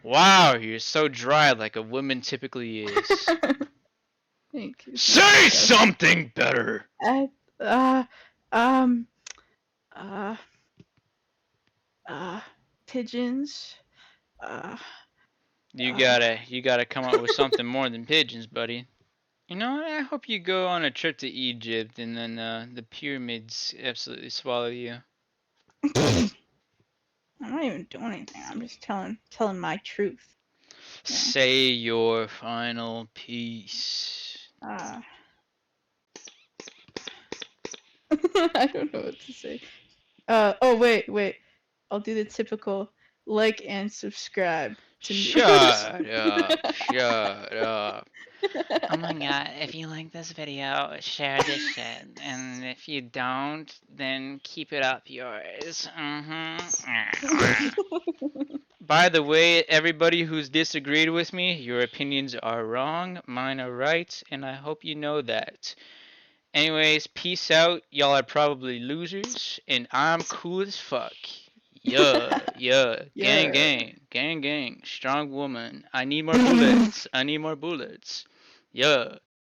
Speaker 1: Wow, you're so dry like a woman typically is.
Speaker 2: Thank you. Thank you.
Speaker 1: Say something better!
Speaker 2: I, uh, um, uh, uh, pigeons. Uh, uh,
Speaker 1: You gotta come up with something more than pigeons, buddy. You know what? I hope you go on a trip to Egypt and then the pyramids absolutely swallow you.
Speaker 2: I'm not even doing anything. I'm just telling my truth. Yeah.
Speaker 1: Say your final piece.
Speaker 2: Uh, I don't know what to say. Oh wait. I'll do the typical like and subscribe to news.
Speaker 1: Shut up. Shut up. Oh my god, if you like this video, share this shit. And if you don't, then keep it up yours. By the way, everybody who's disagreed with me, your opinions are wrong, mine are right, and I hope you know that. Anyways, peace out. Y'all are probably losers, and I'm cool as fuck. Yeah, yeah. Gang,
Speaker 2: Yeah.
Speaker 1: gang. Gang, gang. Strong woman. I need more bullets. I need more bullets. Yeah.